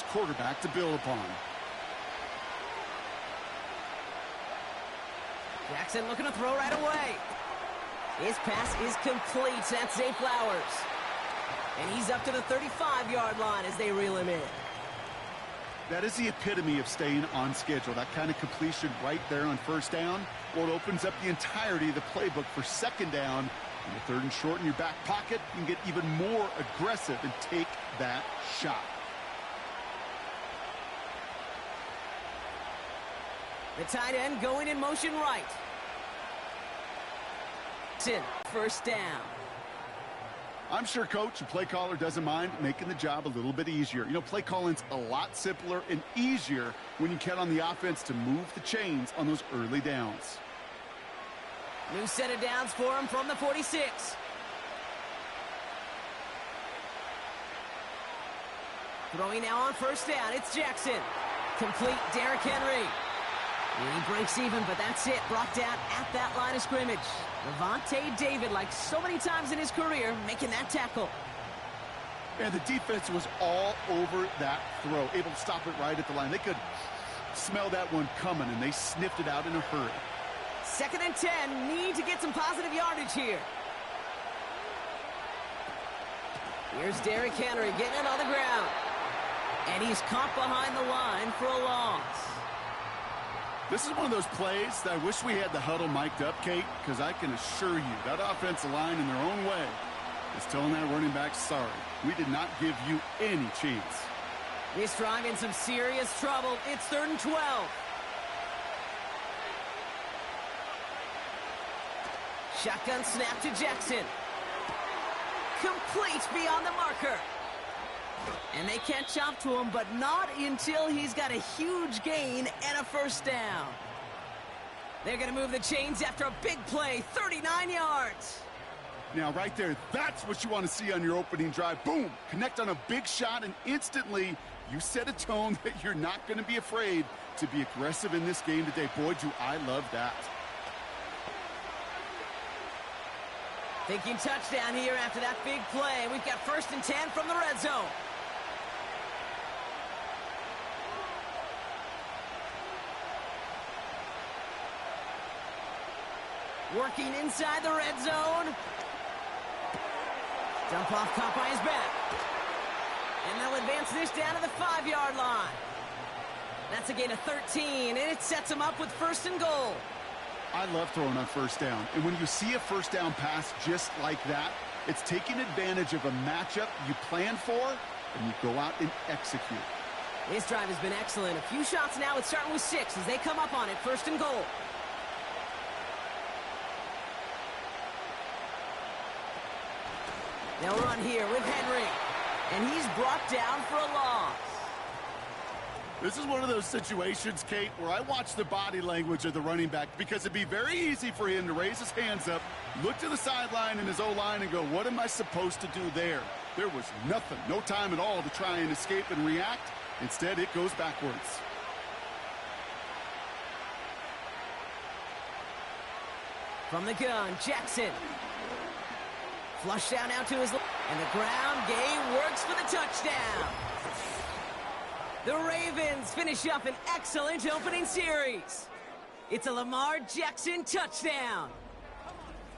quarterback to build upon. Jackson looking to throw right away. His pass is complete. That's Zay Flowers. And he's up to the 35-yard line as they reel him in. That is the epitome of staying on schedule. That kind of completion right there on first down. Well, it opens up the entirety of the playbook for second down. And the third and short in your back pocket, you can get even more aggressive and take that shot. The tight end going in motion right. First down. I'm sure coach and play caller doesn't mind making the job a little bit easier. You know, play calling's a lot simpler and easier when you count on the offense to move the chains on those early downs. New set of downs for him from the 46. Throwing now on first down, it's Jackson. Complete, Derrick Henry. He breaks even, but that's it. Brought down at that line of scrimmage. Levante David, like so many times in his career, making that tackle. And the defense was all over that throw, able to stop it right at the line. They could smell that one coming, and they sniffed it out in a hurry. 2nd and 10, need to get some positive yardage here. Here's Derrick Henry getting it on the ground. And he's caught behind the line for a loss. This is one of those plays that I wish we had the huddle mic'd up, Kate, because I can assure you that offensive line in their own way is telling that running back, sorry, we did not give you any chance. This drive in some serious trouble. It's 3rd and 12. Shotgun snap to Jackson. Complete beyond the marker. And they catch up to him, but not until he's got a huge gain and a first down. They're going to move the chains after a big play, 39 yards. Now, right there, that's what you want to see on your opening drive. Boom! Connect on a big shot, and instantly you set a tone that you're not going to be afraid to be aggressive in this game today. Boy, do I love that. Thinking touchdown here after that big play. We've got 1st and 10 from the red zone. Working inside the red zone. Dump off caught by his back. And they'll advance this down to the 5-yard line. That's a gain of 13, and it sets them up with 1st and goal. I love throwing on first down. And when you see a first down pass just like that, it's taking advantage of a matchup you plan for, and you go out and execute. This drive has been excellent. A few shots now. It's starting with 6 as they come up on it. 1st and goal. They'll run here with Henry. And he's brought down for a loss. This is one of those situations, Kate, where I watch the body language of the running back because it'd be very easy for him to raise his hands up, look to the sideline in his O-line and go, what am I supposed to do there? There was nothing, no time at all to try and escape and react. Instead, it goes backwards. From the gun, Jackson. Flush down out to his left. And the ground game works for the touchdown. The Ravens finish up an excellent opening series. It's a Lamar Jackson touchdown.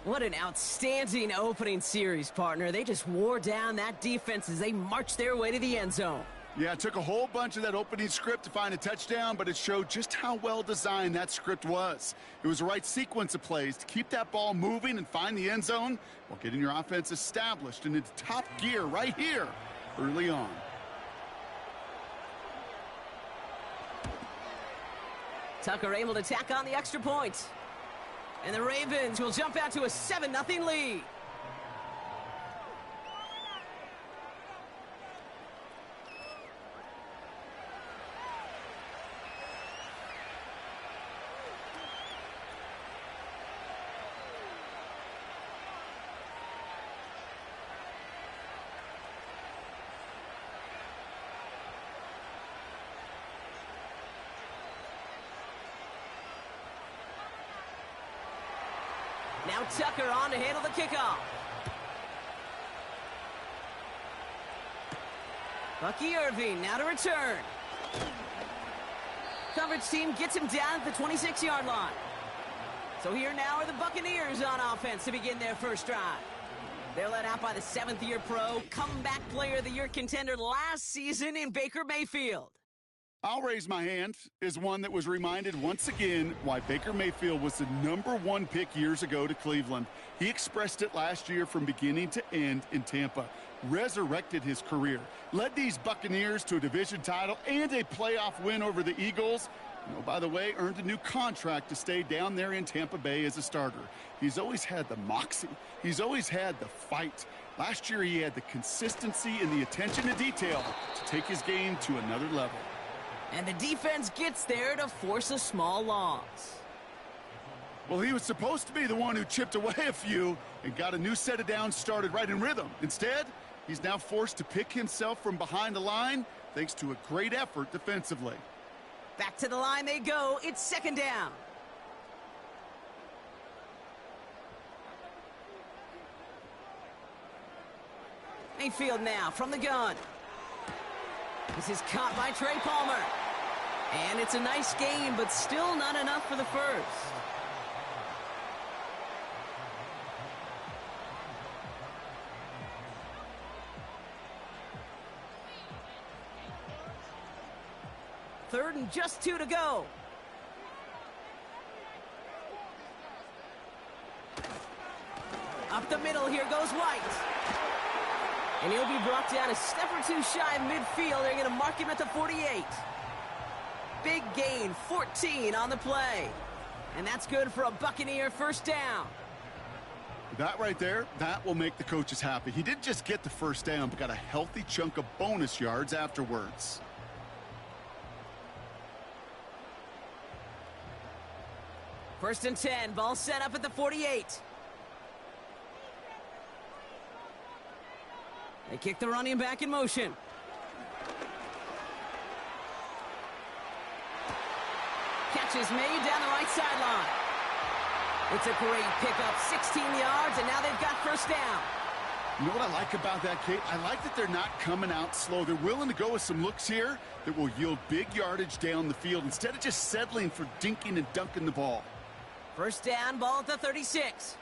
What an outstanding opening series, partner. They just wore down that defense as they marched their way to the end zone. Yeah, it took a whole bunch of that opening script to find a touchdown, but it showed just how well designed that script was. It was the right sequence of plays to keep that ball moving and find the end zone while getting your offense established in its top gear right here early on. Tucker able to tack on the extra point. And the Ravens will jump out to a 7-0 lead. Now Tucker on to handle the kickoff. Bucky Irving now to return. Coverage team gets him down at the 26-yard line. So here now are the Buccaneers on offense to begin their first drive. They're led out by the 7th-year pro, comeback player of the year contender last season in Baker Mayfield. I'll raise my hand as one that was reminded once again why Baker Mayfield was the #1 pick years ago to Cleveland. He expressed it last year from beginning to end in Tampa, resurrected his career, led these Buccaneers to a division title and a playoff win over the Eagles. Oh, by the way, earned a new contract to stay down there in Tampa Bay as a starter. He's always had the moxie. He's always had the fight. Last year, he had the consistency and the attention to detail to take his game to another level. And the defense gets there to force a small loss. Well, he was supposed to be the one who chipped away a few and got a new set of downs started right in rhythm. Instead, he's now forced to pick himself from behind the line thanks to a great effort defensively. Back to the line they go. It's 2nd down. Mayfield now from the gun. This is caught by Trey Palmer. And it's a nice game, but still not enough for the first. Third and just 2 to go. Up the middle, here goes White. And he'll be brought down a step or two shy of midfield. They're going to mark him at the 48. Big gain, 14 on the play. And that's good for a Buccaneer first down. That right there, that will make the coaches happy. He didn't just get the first down, but got a healthy chunk of bonus yards afterwards. First and 10, ball set up at the 48. They kick the running back in motion. Catch is made down the right sideline. It's a great pickup, 16 yards, and now they've got first down. You know what I like about that, Kate? I like that they're not coming out slow. They're willing to go with some looks here that will yield big yardage down the field instead of just settling for dinking and dunking the ball. First down, ball at the 36.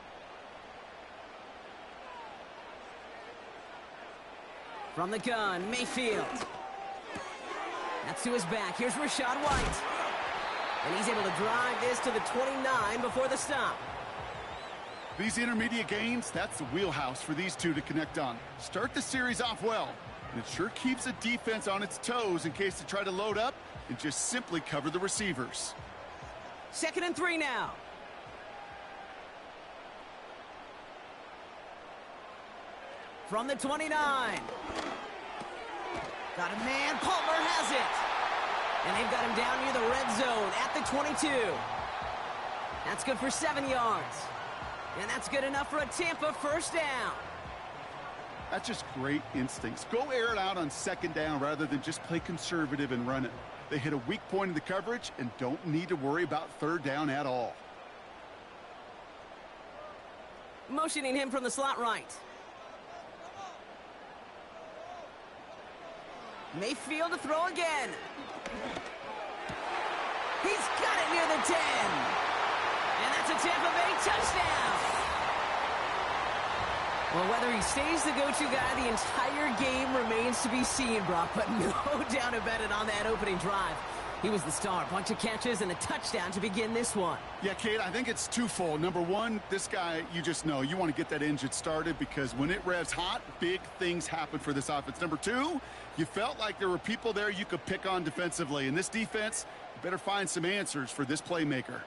From the gun, Mayfield. That's to his back. Here's Rachaad White. And he's able to drive this to the 29 before the stop. These intermediate gains, that's the wheelhouse for these two to connect on. Start the series off well, and it sure keeps the defense on its toes in case they try to load up and just simply cover the receivers. 2nd and 3 now. From the 29. Got a man. Palmer has it. And they've got him down near the red zone at the 22. That's good for 7 yards. And that's good enough for a Tampa first down. That's just great instincts. Go air it out on 2nd down rather than just play conservative and run it. They hit a weak point in the coverage and don't need to worry about 3rd down at all. Motioning him from the slot right. Mayfield to throw again. He's got it near the 10. And that's a Tampa Bay touchdown. Well, whether he stays the go-to guy the entire game remains to be seen, Brock, but no doubt about it on that opening drive. He was the star. Bunch of catches and a touchdown to begin this one. Yeah, Kate, I think it's twofold. Number one, this guy, you just know, you want to get that engine started because when it revs hot, big things happen for this offense. Number two, you felt like there were people there you could pick on defensively. And this defense, you better find some answers for this playmaker.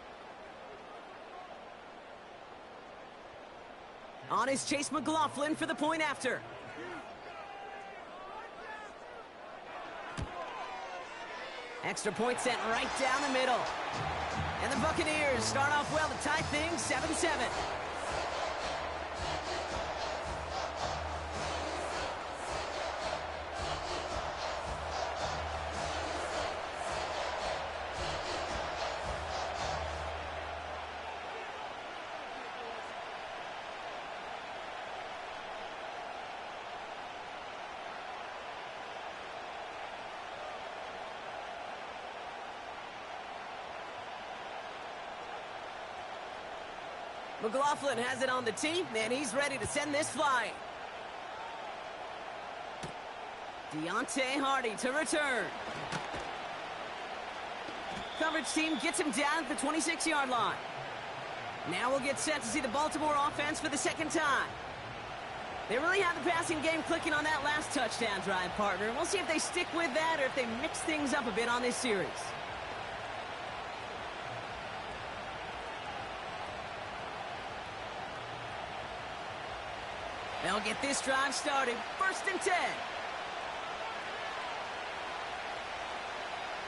On is Chase McLaughlin for the point after. Extra point sent right down the middle. And the Buccaneers start off well to tie things 7-7. McLaughlin has it on the tee, and he's ready to send this flying. Deontay Hardy to return. Coverage team gets him down at the 26-yard line. Now we'll get set to see the Baltimore offense for the second time. They really have the passing game clicking on that last touchdown drive, partner. We'll see if they stick with that or if they mix things up a bit on this series. They'll get this drive started. 1st and 10.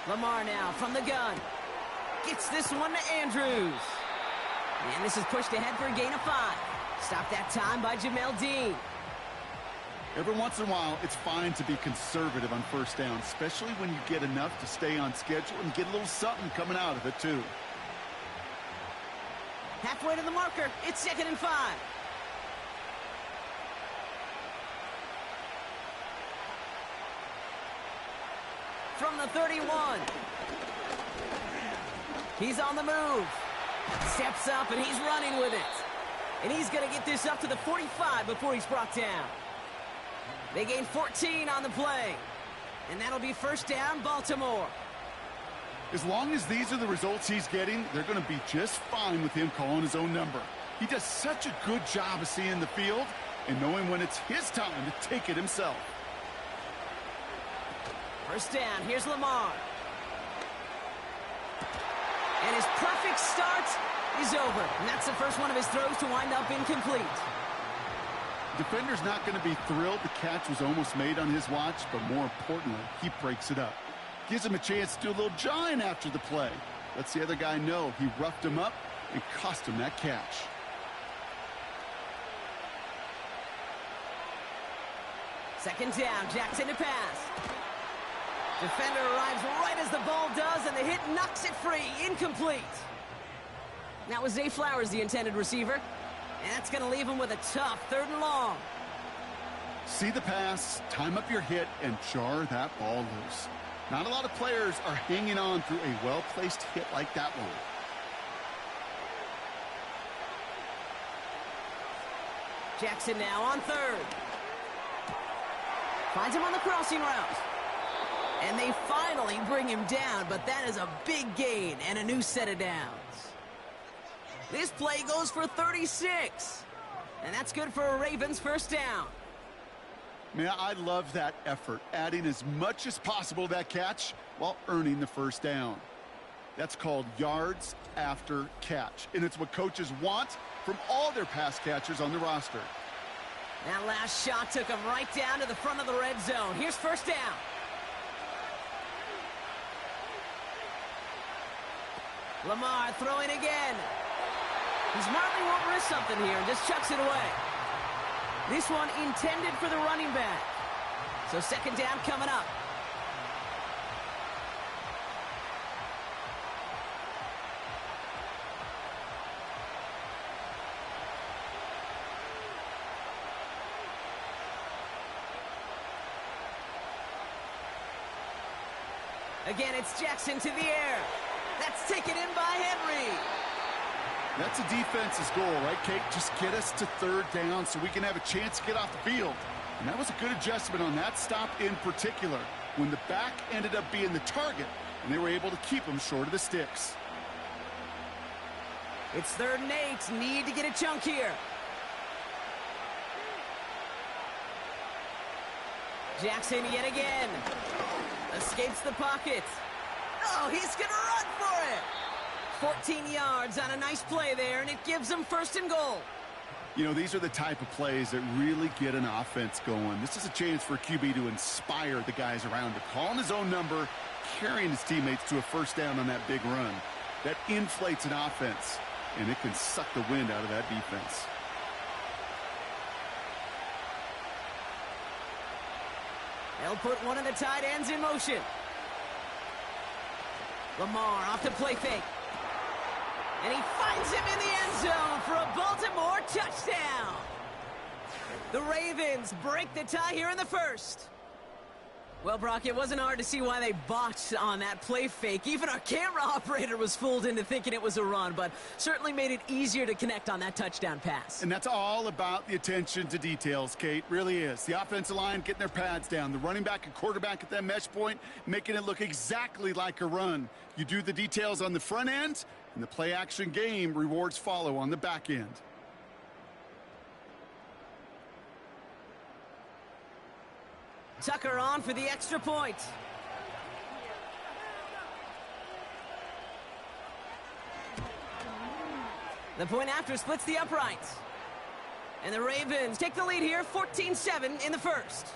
Lamar now from the gun. Gets this one to Andrews. And this is pushed ahead for a gain of 5. Stopped that time by Jamel Dean. Every once in a while, it's fine to be conservative on 1st down, especially when you get enough to stay on schedule and get a little something coming out of it, too. Halfway to the marker. It's 2nd and 5. From the 31. He's on the move. Steps up, and he's running with it. And he's going to get this up to the 45 before he's brought down. They gain 14 on the play. And that'll be 1st down, Baltimore. As long as these are the results he's getting, they're going to be just fine with him calling his own number. He does such a good job of seeing the field and knowing when it's his time to take it himself. 1st down, here's Lamar. And his perfect start is over. And that's the first one of his throws to wind up incomplete. Defender's not going to be thrilled the catch was almost made on his watch, but more importantly, he breaks it up. Gives him a chance to do a little jawing after the play. Lets the other guy know he roughed him up and cost him that catch. Second down, Jackson to pass. Defender arrives right as the ball does, and the hit knocks it free. Incomplete. That was Zay Flowers, the intended receiver. And that's going to leave him with a tough 3rd and long. See the pass, time up your hit, and jar that ball loose. Not a lot of players are hanging on through a well-placed hit like that one. Jackson now on 3rd. Finds him on the crossing route. And they finally bring him down, but that is a big gain and a new set of downs. This play goes for 36. And that's good for a Ravens 1st down. Man, I love that effort, adding as much as possible to that catch while earning the 1st down. That's called yards after catch, and it's what coaches want from all their pass catchers on the roster. That last shot took him right down to the front of the red zone. Here's 1st down. Lamar throwing again. He smartly won't risk something here and just chucks it away. This one intended for the running back. So 2nd down coming up. Again, it's Jackson to the air. That's taken in by Henry. That's a defense's goal, right, Kate? Just get us to 3rd down so we can have a chance to get off the field. And that was a good adjustment on that stop in particular, when the back ended up being the target, and they were able to keep him short of the sticks. It's 3rd and 8. Need to get a chunk here. Jackson yet again. Escapes the pocket. Oh, he's going to run for it. 14 yards on a nice play there, and it gives them 1st and goal. You know, these are the type of plays that really get an offense going. This is a chance for QB to inspire the guys around him. Calling his own number, carrying his teammates to a 1st down on that big run. That inflates an offense, and it can suck the wind out of that defense. They'll put one of the tight ends in motion. Lamar off the play fake. And he finds him in the end zone for a Baltimore touchdown. The Ravens break the tie here in the 1st. Well, Brock, it wasn't hard to see why they botched on that play fake. Even our camera operator was fooled into thinking it was a run, but certainly made it easier to connect on that touchdown pass. And that's all about the attention to details, Kate. Really is. The offensive line getting their pads down. The running back and quarterback at that mesh point, making it look exactly like a run. You do the details on the front end, and the play-action game rewards follow on the back end. Tucker on for the extra point. The point after splits the uprights. And the Ravens take the lead here, 14-7 in the first.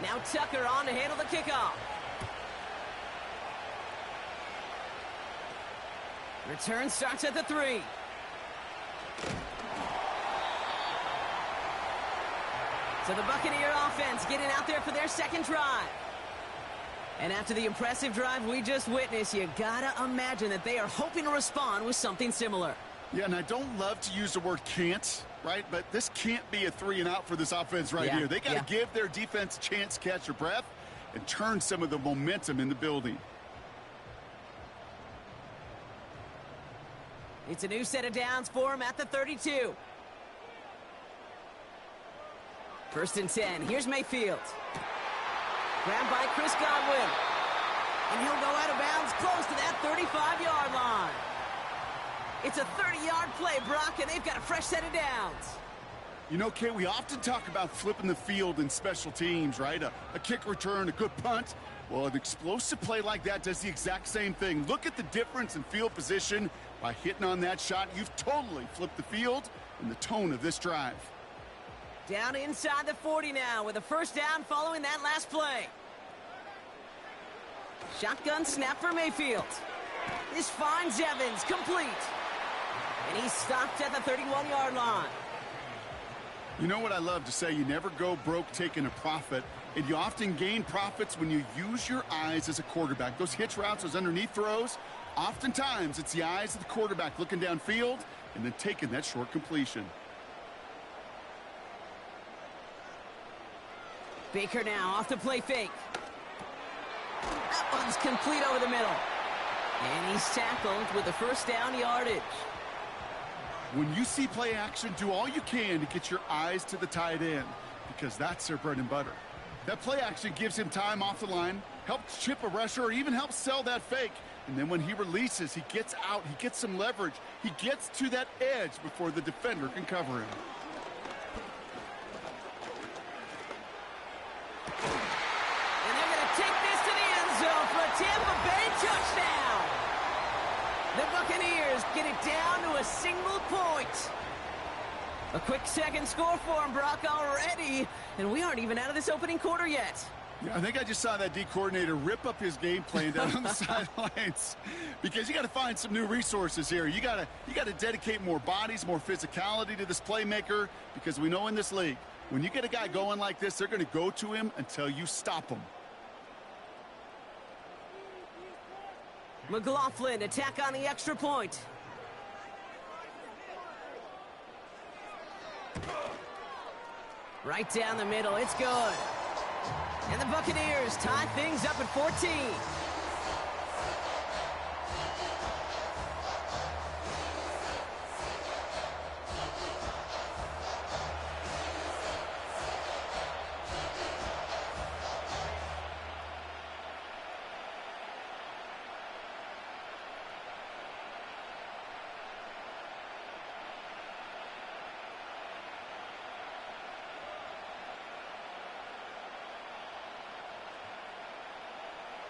Now Tucker on to handle the kickoff. Return starts at the 3. So the Buccaneer offense getting out there for their second drive. And after the impressive drive we just witnessed, you gotta imagine that they are hoping to respond with something similar. Yeah, and I don't love to use the word can't, right? But this can't be a 3-and-out for this offense right here. They got to give their defense a chance to catch their breath and turn some of the momentum in the building. It's a new set of downs for him at the 32. 1st and 10. Here's Mayfield. Grabbed by Chris Godwin. And he'll go out of bounds close to that 35-yard line. It's a 30-yard play, Brock, and they've got a fresh set of downs. You know, Kate, we often talk about flipping the field in special teams, right? A kick return, a good punt. Well, an explosive play like that does the exact same thing. Look at the difference in field position. By hitting on that shot, you've totally flipped the field and the tone of this drive. Down inside the 40 now with a first down following that last play. Shotgun snap for Mayfield. This finds Evans complete. And he's stopped at the 31-yard line. You know what I love to say? You never go broke taking a profit, and you often gain profits when you use your eyes as a quarterback. Those hitch routes, those underneath throws, oftentimes it's the eyes of the quarterback looking downfield and then taking that short completion. Baker now off the play fake. That one's complete over the middle. And he's tackled with the first down yardage. When you see play action, do all you can to get your eyes to the tight end because that's their bread and butter. That play action gives him time off the line, helps chip a rusher, or even helps sell that fake. And then when he releases, he gets out, he gets some leverage. He gets to that edge before the defender can cover him. And they're going to take this to the end zone for a Tampa Bay touchdown. The Buccaneers get it down to a single point. A quick second score for him, Brock, already. And we aren't even out of this opening quarter yet. Yeah, I think I just saw that D coordinator rip up his game plan down on the sidelines because you got to find some new resources here. You got to dedicate more bodies, more physicality to this playmaker because we know in this league, when you get a guy going like this, they're going to go to him until you stop him. McLaughlin attack on the extra point. Right down the middle, it's good. And the Buccaneers tie things up at 14.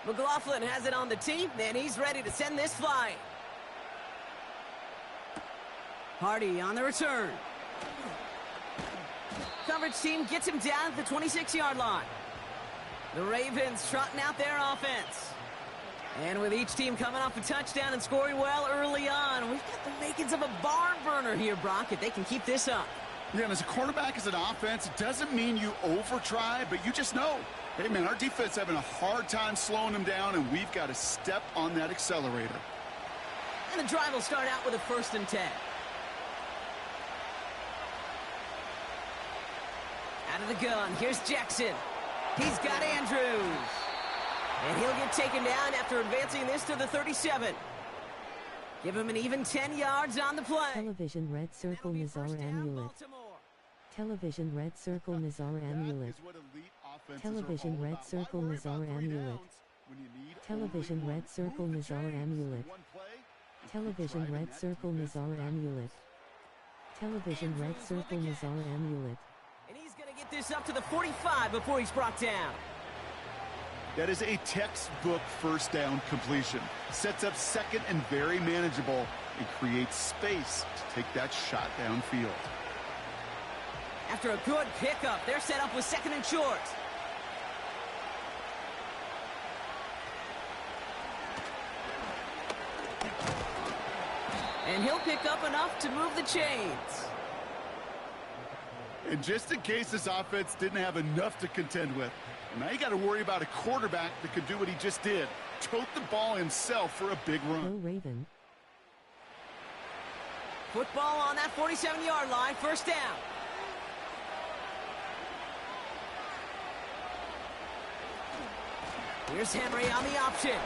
McLaughlin has it on the tee, and he's ready to send this flying. Hardy on the return. Coverage team gets him down at the 26-yard line. The Ravens trotting out their offense. And with each team coming off a touchdown and scoring well early on, we've got the makings of a barn burner here, Brock, if they can keep this up. Yeah, and as a quarterback, as an offense, it doesn't mean you over-try, but you just know, hey, man, our defense having a hard time slowing them down, and we've got to step on that accelerator. And the drive will start out with a 1st and 10. Out of the gun, here's Jackson. He's got Andrews. And he'll get taken down after advancing this to the 37. Give him an even 10 yards on the play. Television red circle Nazar amulet. Television red circle Nazar amulet. Television red circle Nazar amulet. Television red circle Nazar amulet. Television red circle Nazar amulet. Television red circle Nazar amulet. And he's going to get this up to the 45 before he's brought down. That is a textbook 1st down completion. Sets up 2nd and very manageable and creates space to take that shot downfield. After a good pickup, they're set up with 2nd and short. And he'll pick up enough to move the chains. And just in case this offense didn't have enough to contend with, now you got to worry about a quarterback that could do what he just did. Tote the ball himself for a big run. Go Raven. Football on that 47-yard line, 1st down. Here's Henry on the option.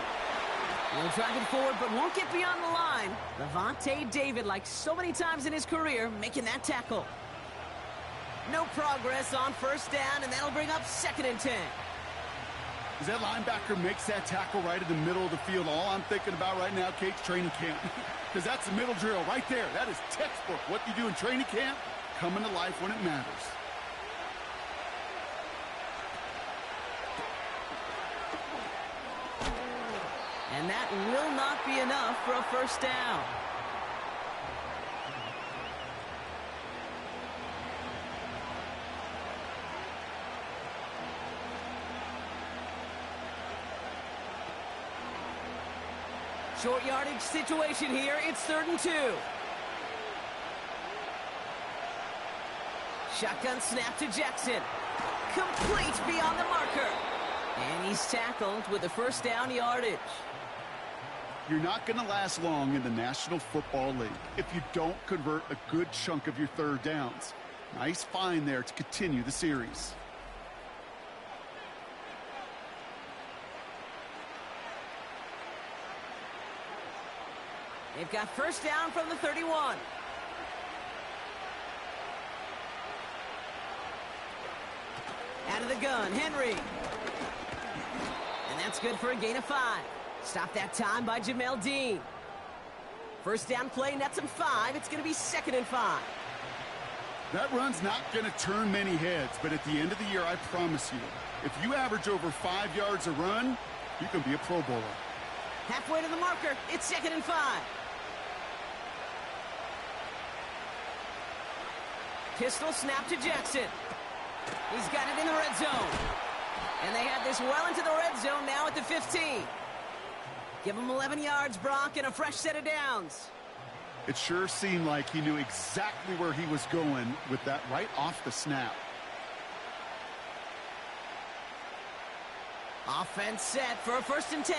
He'll drive it forward, but won't get beyond the line. Levante David, like so many times in his career, making that tackle. No progress on 1st down, and that'll bring up 2nd and 10. As that linebacker makes that tackle right in the middle of the field, all I'm thinking about right now, Kate's training camp. Because that's the middle drill right there. That is textbook. What you do in training camp, coming to life when it matters. And that will not be enough for a 1st down. Short yardage situation here. It's 3rd and 2. Shotgun snap to Jackson. Complete beyond the marker. And he's tackled with the 1st down yardage. You're not going to last long in the National Football League if you don't convert a good chunk of your 3rd downs. Nice find there to continue the series. They've got 1st down from the 31. Out of the gun, Henry. And that's good for a gain of 5. Stop that time by Jamel Dean. 1st down play, nets him 5. It's going to be 2nd and 5. That run's not going to turn many heads, but at the end of the year, I promise you, if you average over 5 yards a run, you can be a Pro Bowler. Halfway to the marker, it's 2nd and 5. Pistol snap to Jackson. He's got it in the red zone. And they have this well into the red zone now at the 15. Give him 11 yards, Brock, and a fresh set of downs. It sure seemed like he knew exactly where he was going with that right off the snap. Offense set for a 1st and 10.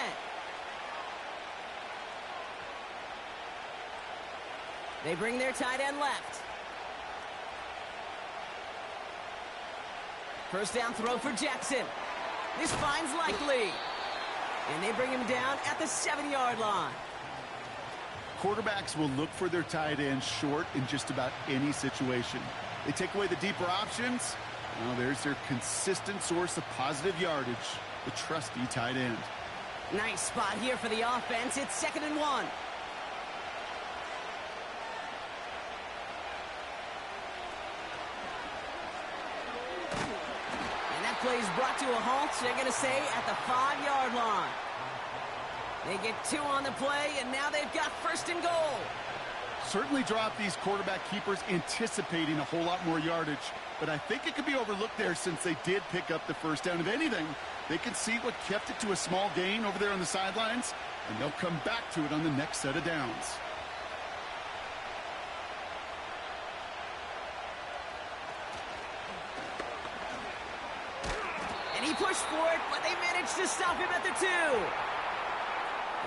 They bring their tight end left. 1st down throw for Jackson. This finds likely. And they bring him down at the 7-yard line. Quarterbacks will look for their tight end short in just about any situation. They take away the deeper options. Well, there's their consistent source of positive yardage, the trusty tight end. Nice spot here for the offense. It's 2nd and 1. Play is brought to a halt, so they're going to say at the 5-yard line. They get 2 on the play, and now they've got 1st and goal. Certainly drop these quarterback keepers anticipating a whole lot more yardage, but I think it could be overlooked there since they did pick up the 1st down. If anything, They can see what kept it to a small gain over there on the sidelines, and they'll come back to it on the next set of downs. And he pushed for it, but they managed to stop him at the 2.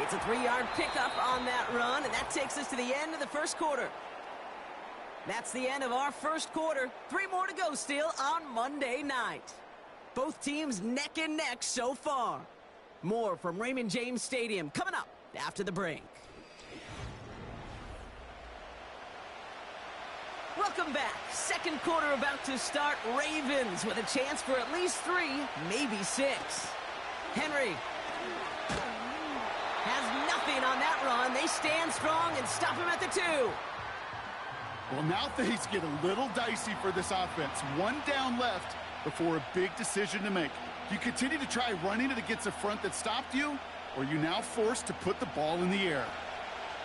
It's a 3-yard pickup on that run, and that takes us to the end of the first quarter. That's the end of our first quarter. 3 more to go still on Monday night. Both teams neck and neck so far. More from Raymond James Stadium coming up after the break. Welcome back. Second quarter about to start. Ravens with a chance for at least 3, maybe 6. Henry has nothing on that run. They stand strong and stop him at the 2. Well, now things get a little dicey for this offense. 1 down left before a big decision to make. Do you continue to try running it against a front that stopped you, or are you now forced to put the ball in the air?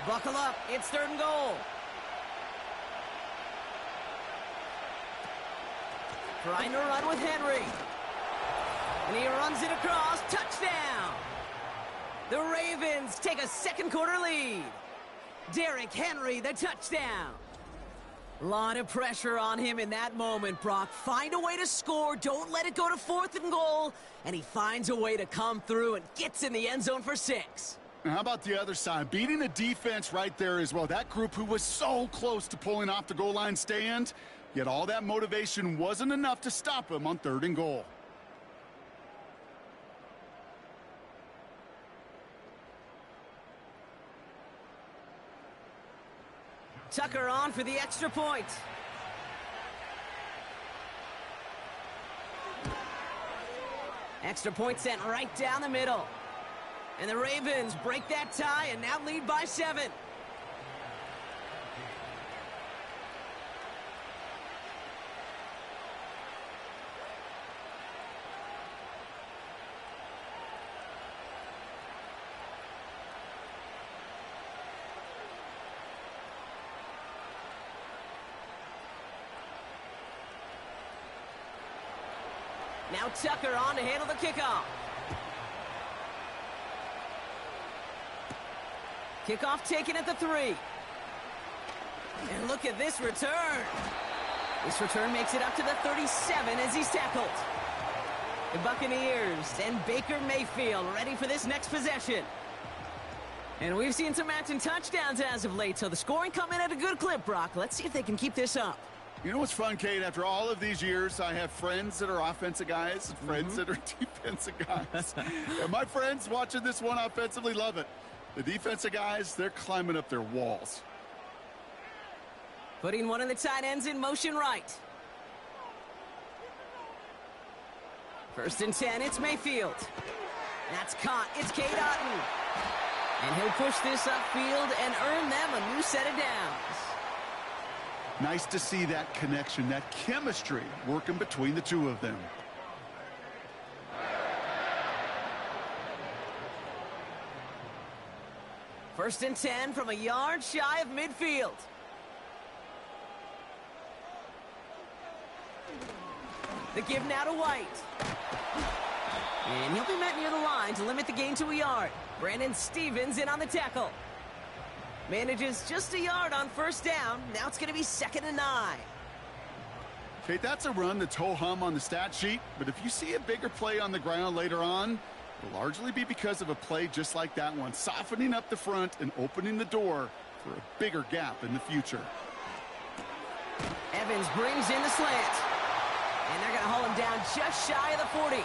Buckle up. It's 3rd and goal. Trying to run with Henry. And he runs it across. Touchdown. The Ravens take a second quarter lead. Derrick Henry, the touchdown. A lot of pressure on him in that moment, Brock. Find a way to score. Don't let it go to 4th and goal. And he finds a way to come through and gets in the end zone for 6. Now, how about the other side? Beating the defense right there as well. That group who was so close to pulling off the goal line stand, yet all that motivation wasn't enough to stop him on 3rd and goal. Tucker on for the extra point. Extra point sent right down the middle. And the Ravens break that tie and now lead by 7. Now Tucker on to handle the kickoff. Kickoff taken at the 3. And look at this return. This return makes it up to the 37 as he's tackled. The Buccaneers and Baker Mayfield ready for this next possession. And we've seen some matching touchdowns as of late, so the scoring coming at a good clip, Brock. Let's see if they can keep this up. You know what's fun, Kate? After all of these years, I have friends that are offensive guys and friends that are defensive guys. And my friends watching this one offensively love it. The defensive guys, they're climbing up their walls. Putting one of the tight ends in motion right. 1st and 10, it's Mayfield. That's caught. It's Cade Otton. And he'll push this upfield and earn them a new set of downs. Nice to see that connection, that chemistry working between the two of them. First and 10 from a yard shy of midfield. The give now to White. And he'll be met near the line to limit the gain to a yard. Brandon Stevens in on the tackle. Manages just a yard on 1st down. Now it's going to be 2nd and 9. Kate, that's a run that's ho-hum on the stat sheet, but if you see a bigger play on the ground later on, it'll largely be because of a play just like that one, softening up the front and opening the door for a bigger gap in the future. Evans brings in the slant. And they're going to haul him down just shy of the 40.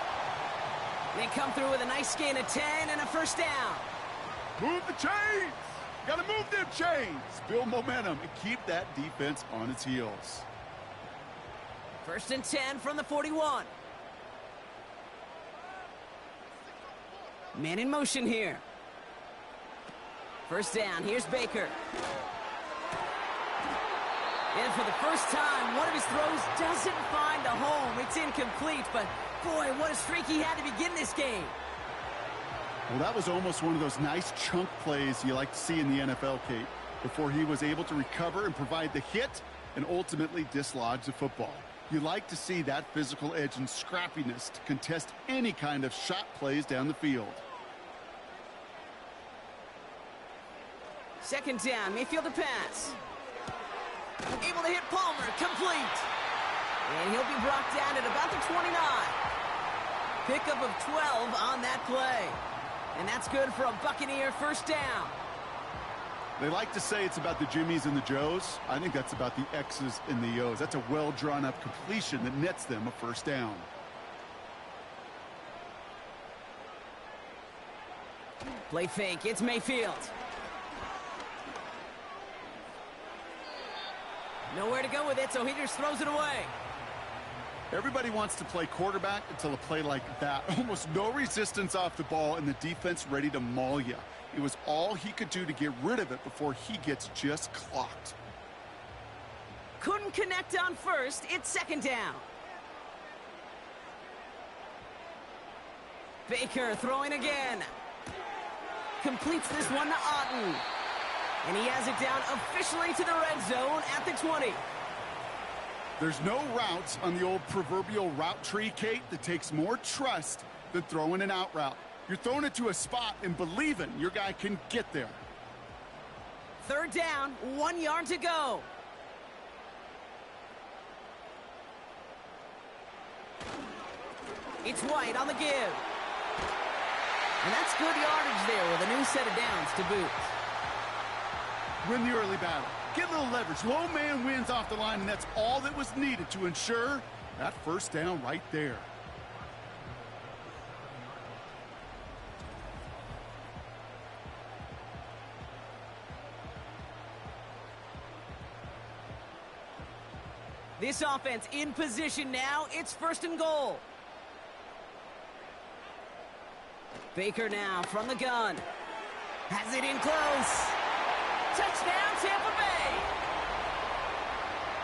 They come through with a nice gain of 10 and a 1st down. Move the chains! Got to move them chains! Build momentum and keep that defense on its heels. 1st and 10 from the 41. Man in motion here. 1st down, here's Baker. And for the first time, one of his throws doesn't find a home. It's incomplete, but boy, what a streak he had to begin this game. Well, that was almost one of those nice chunk plays you like to see in the NFL, Kate, before he was able to recover and provide the hit and ultimately dislodge the football. You like to see that physical edge and scrappiness to contest any kind of shot plays down the field. Second down, Mayfield to pass. Able to hit Palmer, complete. And he'll be brought down at about the 29. Pickup of 12 on that play. And that's good for a Buccaneer first down. They like to say it's about the Jimmies and the Joes. I think that's about the X's and the O's. That's a well-drawn-up completion that nets them a first down. Play fake, it's Mayfield. Nowhere to go with it, so he just throws it away. Everybody wants to play quarterback until a play like that. Almost no resistance off the ball and the defense ready to maul you. It was all he could do to get rid of it before he gets just clocked. Couldn't connect on first. It's second down. Baker throwing again. Completes this one to Otten. And he has it down officially to the red zone at the 20. There's no routes on the old proverbial route tree, Kate, that takes more trust than throwing an out route. You're throwing it to a spot and believing your guy can get there. Third down, 1 yard to go. It's White on the give. And that's good yardage there with a new set of downs to boot. Win the early battle. Get a little leverage. Low man wins off the line, and that's all that was needed to ensure that first down right there. This offense in position now. It's first and goal. Baker now from the gun. Has it in close. Touchdown, Tampa Bay.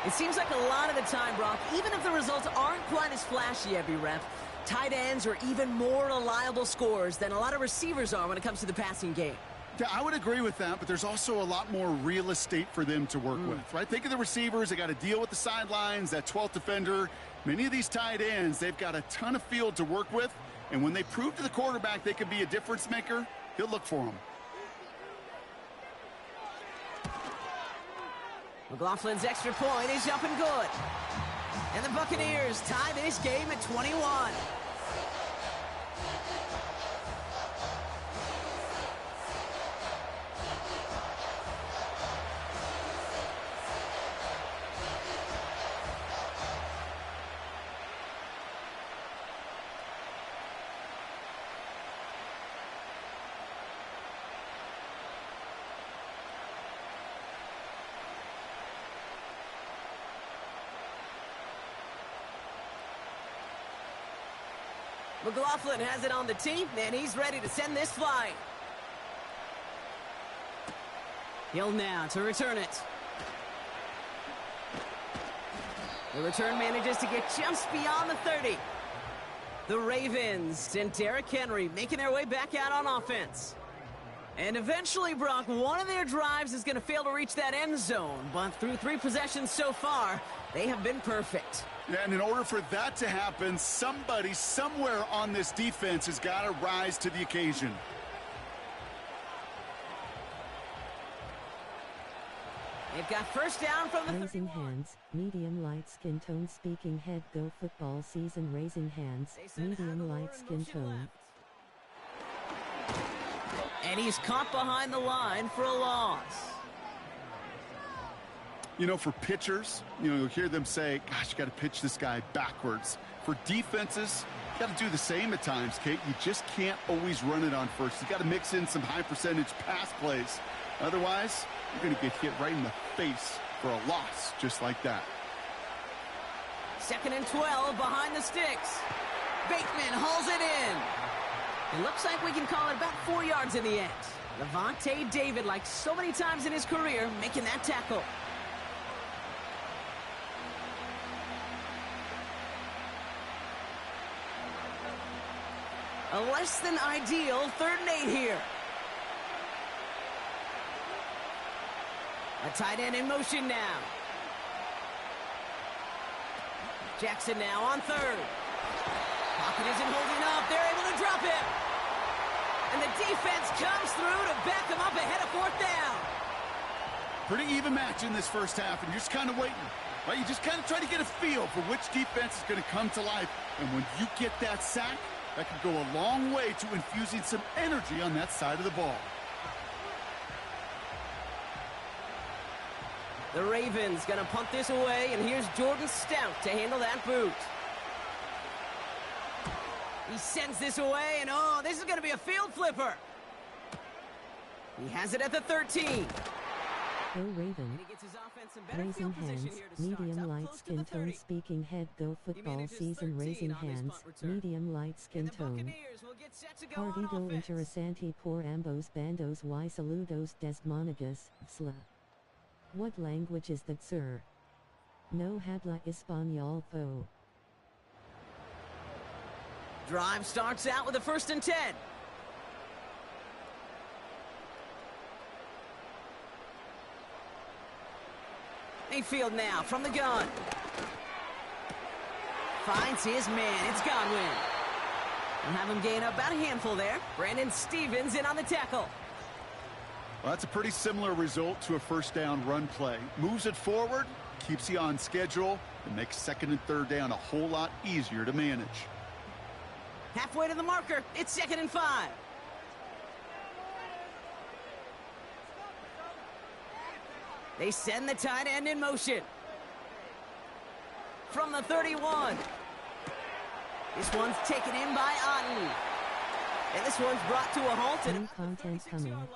It seems like a lot of the time, Brock, even if the results aren't quite as flashy every rep, tight ends are even more reliable scorers than a lot of receivers are when it comes to the passing game. Yeah, I would agree with that, but there's also a lot more real estate for them to work with, right? Think of the receivers. They got to deal with the sidelines, that 12th defender. Many of these tight ends, they've got a ton of field to work with, and when they prove to the quarterback they can be a difference maker, he'll look for them. McLaughlin's extra point is up and good. And the Buccaneers tie this game at 21. McLaughlin has it on the tee, and he's ready to send this flying. Hill now to return it. The return manages to get just beyond the 30. The Ravens and Derrick Henry making their way back out on offense. And eventually, Brock, one of their drives is going to fail to reach that end zone. But through 3 possessions so far, they have been perfect. Yeah, and in order for that to happen, somebody somewhere on this defense has got to rise to the occasion. They've got first down from the Raising 31. hands, medium light skin tone. Speaking head, go football season. Raising hands, medium light skin tone. And he's caught behind the line for a loss. You know, for pitchers, you'll hear them say, gosh, you got to pitch this guy backwards. For defenses, you got to do the same at times, Kate. You just can't always run it on first. You got to mix in some high percentage pass plays. Otherwise, you're going to get hit right in the face for a loss just like that. 2nd and 12 behind the sticks. Bateman hauls it in. It looks like we can call it about 4 yards in the end. Levante David, like so many times in his career, making that tackle. A less than ideal 3rd and 8 here. A tight end in motion now. Jackson now on third. Pocket isn't holding up. They're able to drop it. And the defense comes through to back them up ahead of fourth down. Pretty even match in this first half, and you're just kind of waiting. Right? You just kind of try to get a feel for which defense is going to come to life. And when you get that sack, that can go a long way to infusing some energy on that side of the ball. The Ravens going to punt this away, and here's Jordan Stout to handle that boot. He sends this away, and oh, this is going to be a field flipper. He has it at the 13. Go Raven. Raising hands, medium light skin tone speaking head go football season raising hands, medium light skin tone. Party go interesante por ambos bandos y saludos desmonagas, sla. What language is that, sir? No habla español po. Drive starts out with a 1st and 10. Mayfield now from the gun. Finds his man. It's Godwin. We'll have him gain about a handful there. Brandon Stevens in on the tackle. Well, that's a pretty similar result to a first down run play. Moves it forward, keeps you on schedule, and makes 2nd and 3rd down a whole lot easier to manage. Halfway to the marker. It's 2nd and 5. They send the tight end in motion. From the 31. This one's taken in by Otten. And this one's brought to a halt at the 46-yard line.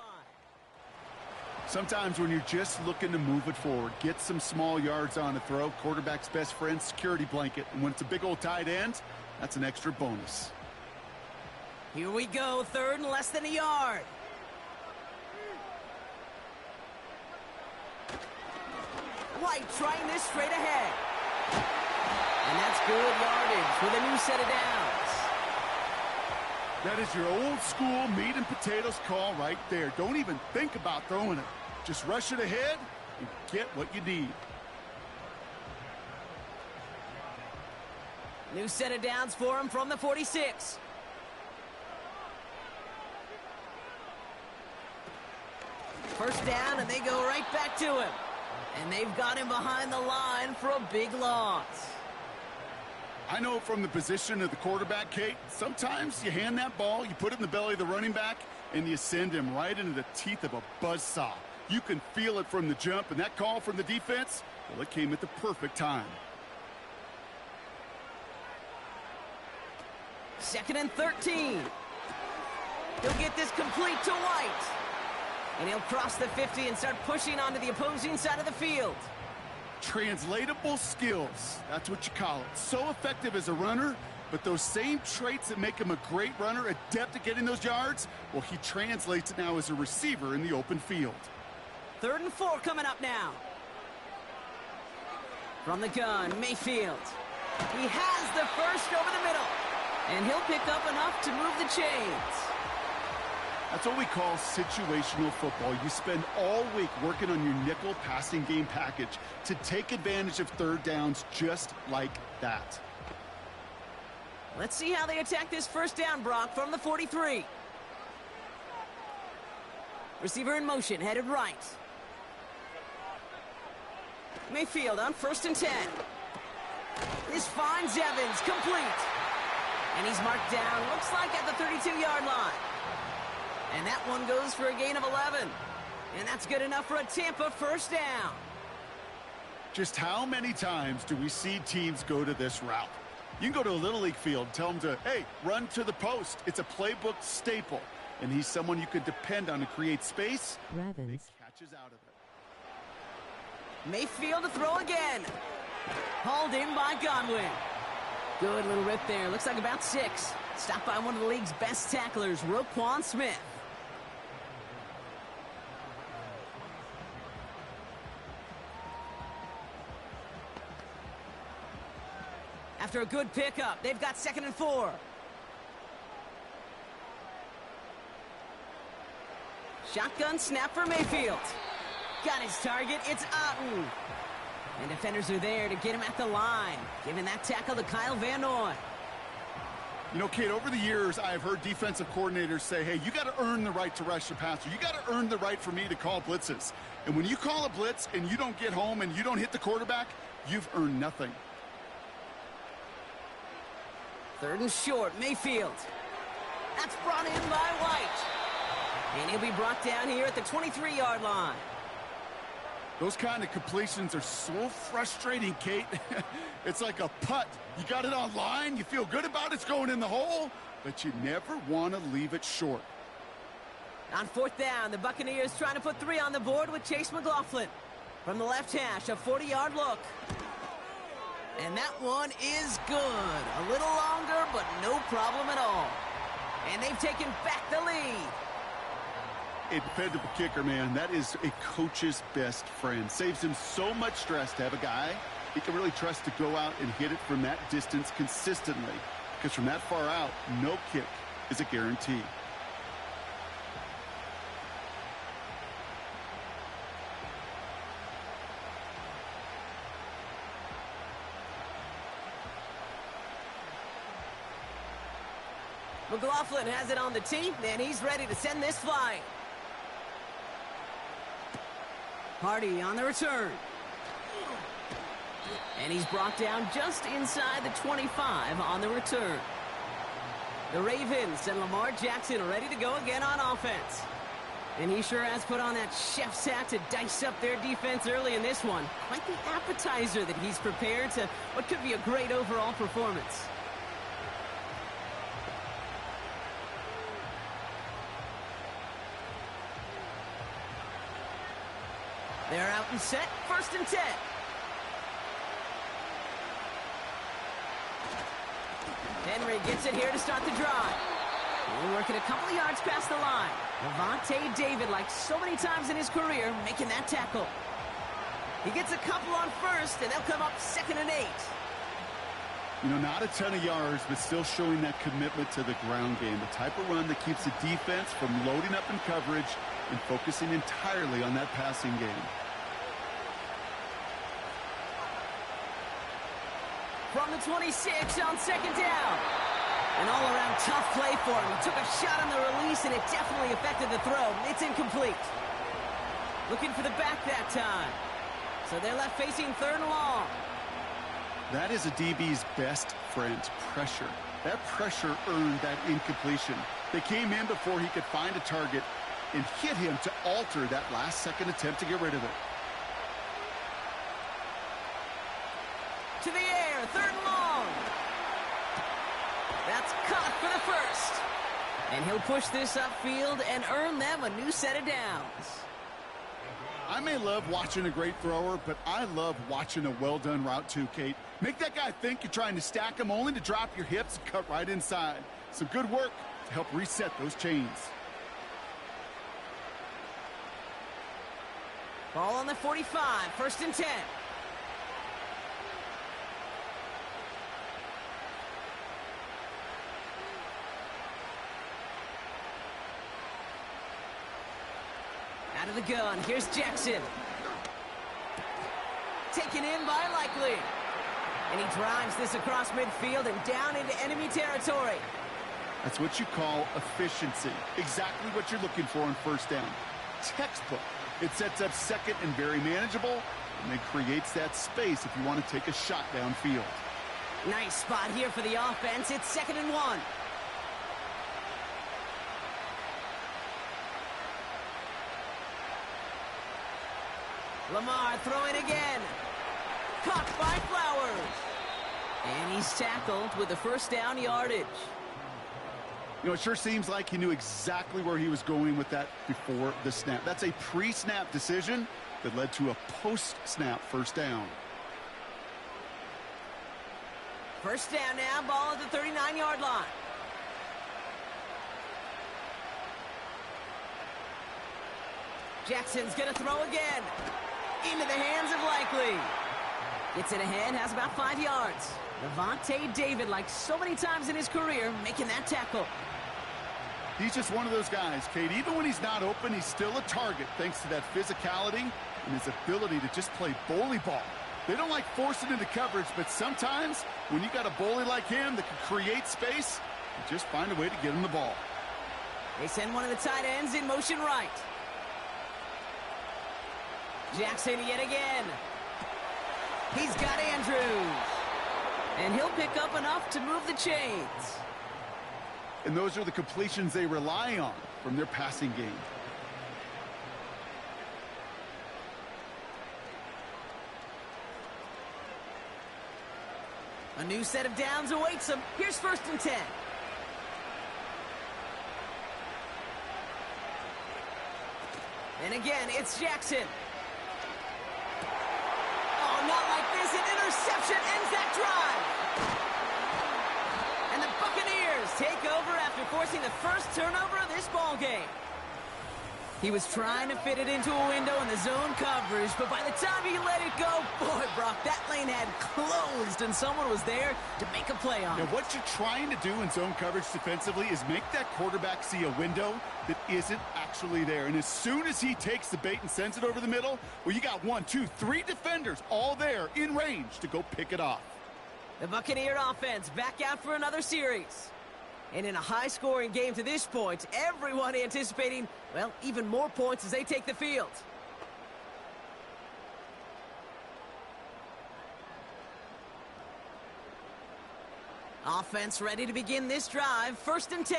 Sometimes when you're just looking to move it forward, get some small yards on a throw, quarterback's best friend, security blanket. And when it's a big old tight end, that's an extra bonus. Here we go, 3rd and less than a yard. White trying this straight ahead. And that's good yardage with a new set of downs. That is your old school meat and potatoes call right there. Don't even think about throwing it. Just rush it ahead and get what you need. New set of downs for him from the 46. First down, and they go right back to him. And they've got him behind the line for a big loss. I know from the position of the quarterback, Kate, sometimes you hand that ball, you put it in the belly of the running back, and you send him right into the teeth of a buzzsaw. You can feel it from the jump, and that call from the defense, well, it came at the perfect time. 2nd and 13. He'll get this complete to White. And he'll cross the 50 and start pushing onto the opposing side of the field. Translatable skills. That's what you call it. So effective as a runner, but those same traits that make him a great runner, adept at getting those yards, well, he translates it now as a receiver in the open field. 3rd and 4 coming up now. From the gun, Mayfield. He has the first over the middle. And he'll pick up enough to move the chains. That's what we call situational football. You spend all week working on your nickel passing game package to take advantage of 3rd downs just like that. Let's see how they attack this 1st down, Brock, from the 43. Receiver in motion, headed right. Mayfield on 1st and 10. This finds Evans, complete. And he's marked down, looks like at the 32-yard line. And that one goes for a gain of 11. And that's good enough for a Tampa 1st down. Just how many times do we see teams go to this route? You can go to a Little League field and tell them to, hey, run to the post. It's a playbook staple. And he's someone you can depend on to create space. Ravens. Catches out of it. Mayfield to throw again. Hauled in by Godwin. Good little rip there. Looks like about 6. Stopped by one of the league's best tacklers, Roquan Smith. After a good pickup, they've got 2nd and 4. Shotgun snap for Mayfield. Got his target. It's Otten. And defenders are there to get him at the line. Giving that tackle to Kyle Van Noy. You know, Kate, over the years, I've heard defensive coordinators say, hey, you got to earn the right to rush the passer. You got to earn the right for me to call blitzes. And when you call a blitz and you don't get home and you don't hit the quarterback, you've earned nothing. 3rd and short, Mayfield. That's brought in by White. And he'll be brought down here at the 23-yard line. Those kind of completions are so frustrating, Kate. It's like a putt. You got it on line, you feel good about it's going in the hole, but you never want to leave it short. On 4th down, the Buccaneers trying to put 3 on the board with Chase McLaughlin. From the left hash, a 40-yard look. And that one is good. A little longer, but no problem at all. And they've taken back the lead. A dependable kicker, man. That is a coach's best friend. Saves him so much stress to have a guy he can really trust to go out and hit it from that distance consistently. Because from that far out, no kick is a guarantee. McLaughlin has it on the tee, and he's ready to send this flying. Party on the return. And he's brought down just inside the 25 on the return. The Ravens and Lamar Jackson ready to go again on offense. And he sure has put on that chef's hat to dice up their defense early in this one. Quite the appetizer that he's prepared to what could be a great overall performance. They're out and set, 1st and 10. Henry gets it here to start the drive. We're working a couple of yards past the line. Levante David, like so many times in his career, making that tackle. He gets a couple on 1st, and they'll come up 2nd and 8. You know, not a ton of yards, but still showing that commitment to the ground game. The type of run that keeps the defense from loading up in coverage and focusing entirely on that passing game. From the 26 on 2nd down. An all-around tough play for him. He took a shot on the release, and it definitely affected the throw. It's incomplete. Looking for the back that time. So they're left facing 3rd and long. That is a DB's best friend, pressure. That pressure earned that incompletion. They came in before he could find a target and hit him to alter that last-second attempt to get rid of it. To the air, 3rd and long. That's caught for the 1st. And he'll push this upfield and earn them a new set of downs. I may love watching a great thrower, but I love watching a well-done route too, Kate. Make that guy think you're trying to stack him only to drop your hips and cut right inside. Some good work to help reset those chains. Ball on the 45, 1st and 10. Out of the gun, here's Jackson. Taken in by Likely. And he drives this across midfield and down into enemy territory. That's what you call efficiency. Exactly what you're looking for on 1st down. Textbook. It sets up 2nd and very manageable, and then creates that space if you want to take a shot downfield. Nice spot here for the offense. It's 2nd and 1. Lamar throwing again. Caught by Flowers. And he's tackled with the 1st down yardage. You know, it sure seems like he knew exactly where he was going with that before the snap. That's a pre-snap decision that led to a post-snap 1st down. 1st down now, ball at the 39-yard line. Jackson's going to throw again. Into the hands of Likely. Gets it ahead, has about 5 yards. Levante David, like so many times in his career, making that tackle. He's just one of those guys, Kate. Even when he's not open, he's still a target thanks to that physicality and his ability to just play bully ball. They don't like forcing into coverage, but sometimes when you got a bully like him that can create space, you just find a way to get him the ball. They send one of the tight ends in motion right. Jackson yet again. He's got Andrews. And he'll pick up enough to move the chains. And those are the completions they rely on from their passing game. A new set of downs awaits them. Here's 1st and 10. And again, it's Jackson. Oh, not like this. An interception ends that drive. And the Buccaneers take over after forcing the first turnover of this ball game. He was trying to fit it into a window in the zone coverage, but by the time he let it go, boy, Brock, that lane had closed, and someone was there to make a play on it. Now, what you're trying to do in zone coverage defensively is make that quarterback see a window that isn't actually there. And as soon as he takes the bait and sends it over the middle, well, you got 1, 2, 3 defenders all there in range to go pick it off. The Buccaneer offense back out for another series. And in a high-scoring game to this point, everyone anticipating, well, even more points as they take the field. Offense ready to begin this drive. 1st and 10.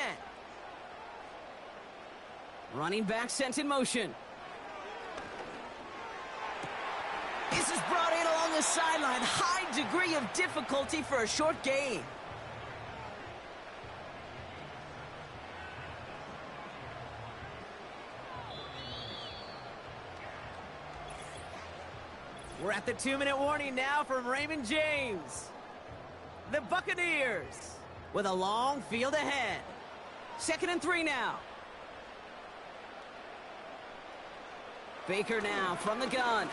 Running back sent in motion. This is brought in along the sideline. High degree of difficulty for a short gain. We're at the 2-minute warning now from Raymond James. The Buccaneers with a long field ahead. 2nd and 3 now. Baker now from the gun.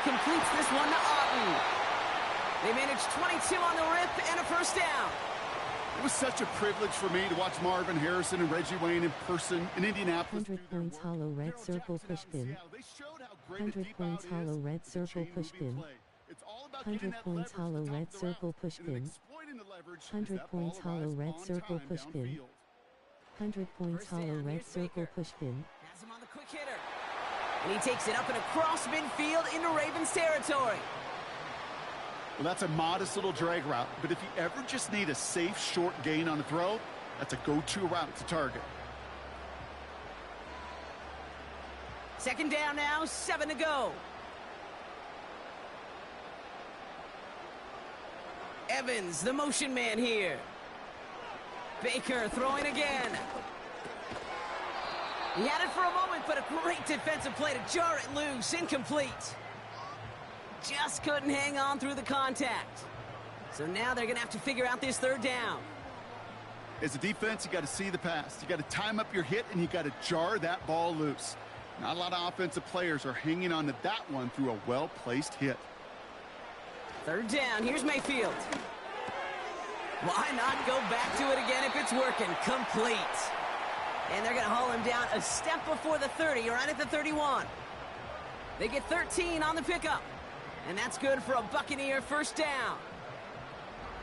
Completes this one to Otten. They managed 22 on the rip and a 1st down. It was such a privilege for me to watch Marvin Harrison and Reggie Wayne in person in Indianapolis. 100 points hollow red circle push pin. 100 points hollow red circle push pin. 100 points hollow red circle push pin. 100 points hollow red circle push pin. 100 points hollow red circle push pin. Has him on the quick hitter. And he takes it up and across midfield into Ravens territory. Well, that's a modest little drag route, but if you ever just need a safe, short gain on a throw, that's a go-to route to target. 2nd down now, 7 to go. Evans, the motion man here. Baker throwing again. He had it for a moment, but a great defensive play to jar it loose. Incomplete. Just couldn't hang on through the contact. So now they're going to have to figure out this 3rd down. As a defense, you got to see the pass. You got to time up your hit, and you got to jar that ball loose. Not a lot of offensive players are hanging on to that one through a well-placed hit. 3rd down. Here's Mayfield. Why not go back to it again if it's working? Complete. And they're going to haul him down a step before the 30, right at the 31. They get 13 on the pickup. And that's good for a Buccaneer 1st down.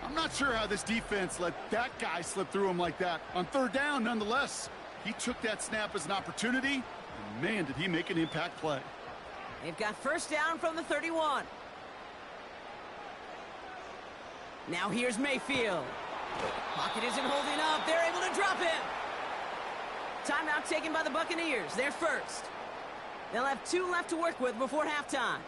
I'm not sure how this defense let that guy slip through him like that. On 3rd down, nonetheless, he took that snap as an opportunity, and man, did he make an impact play. They've got 1st down from the 31. Now here's Mayfield. Pocket isn't holding up. They're able to drop him. Timeout taken by the Buccaneers. They're 1st. They'll have 2 left to work with before halftime.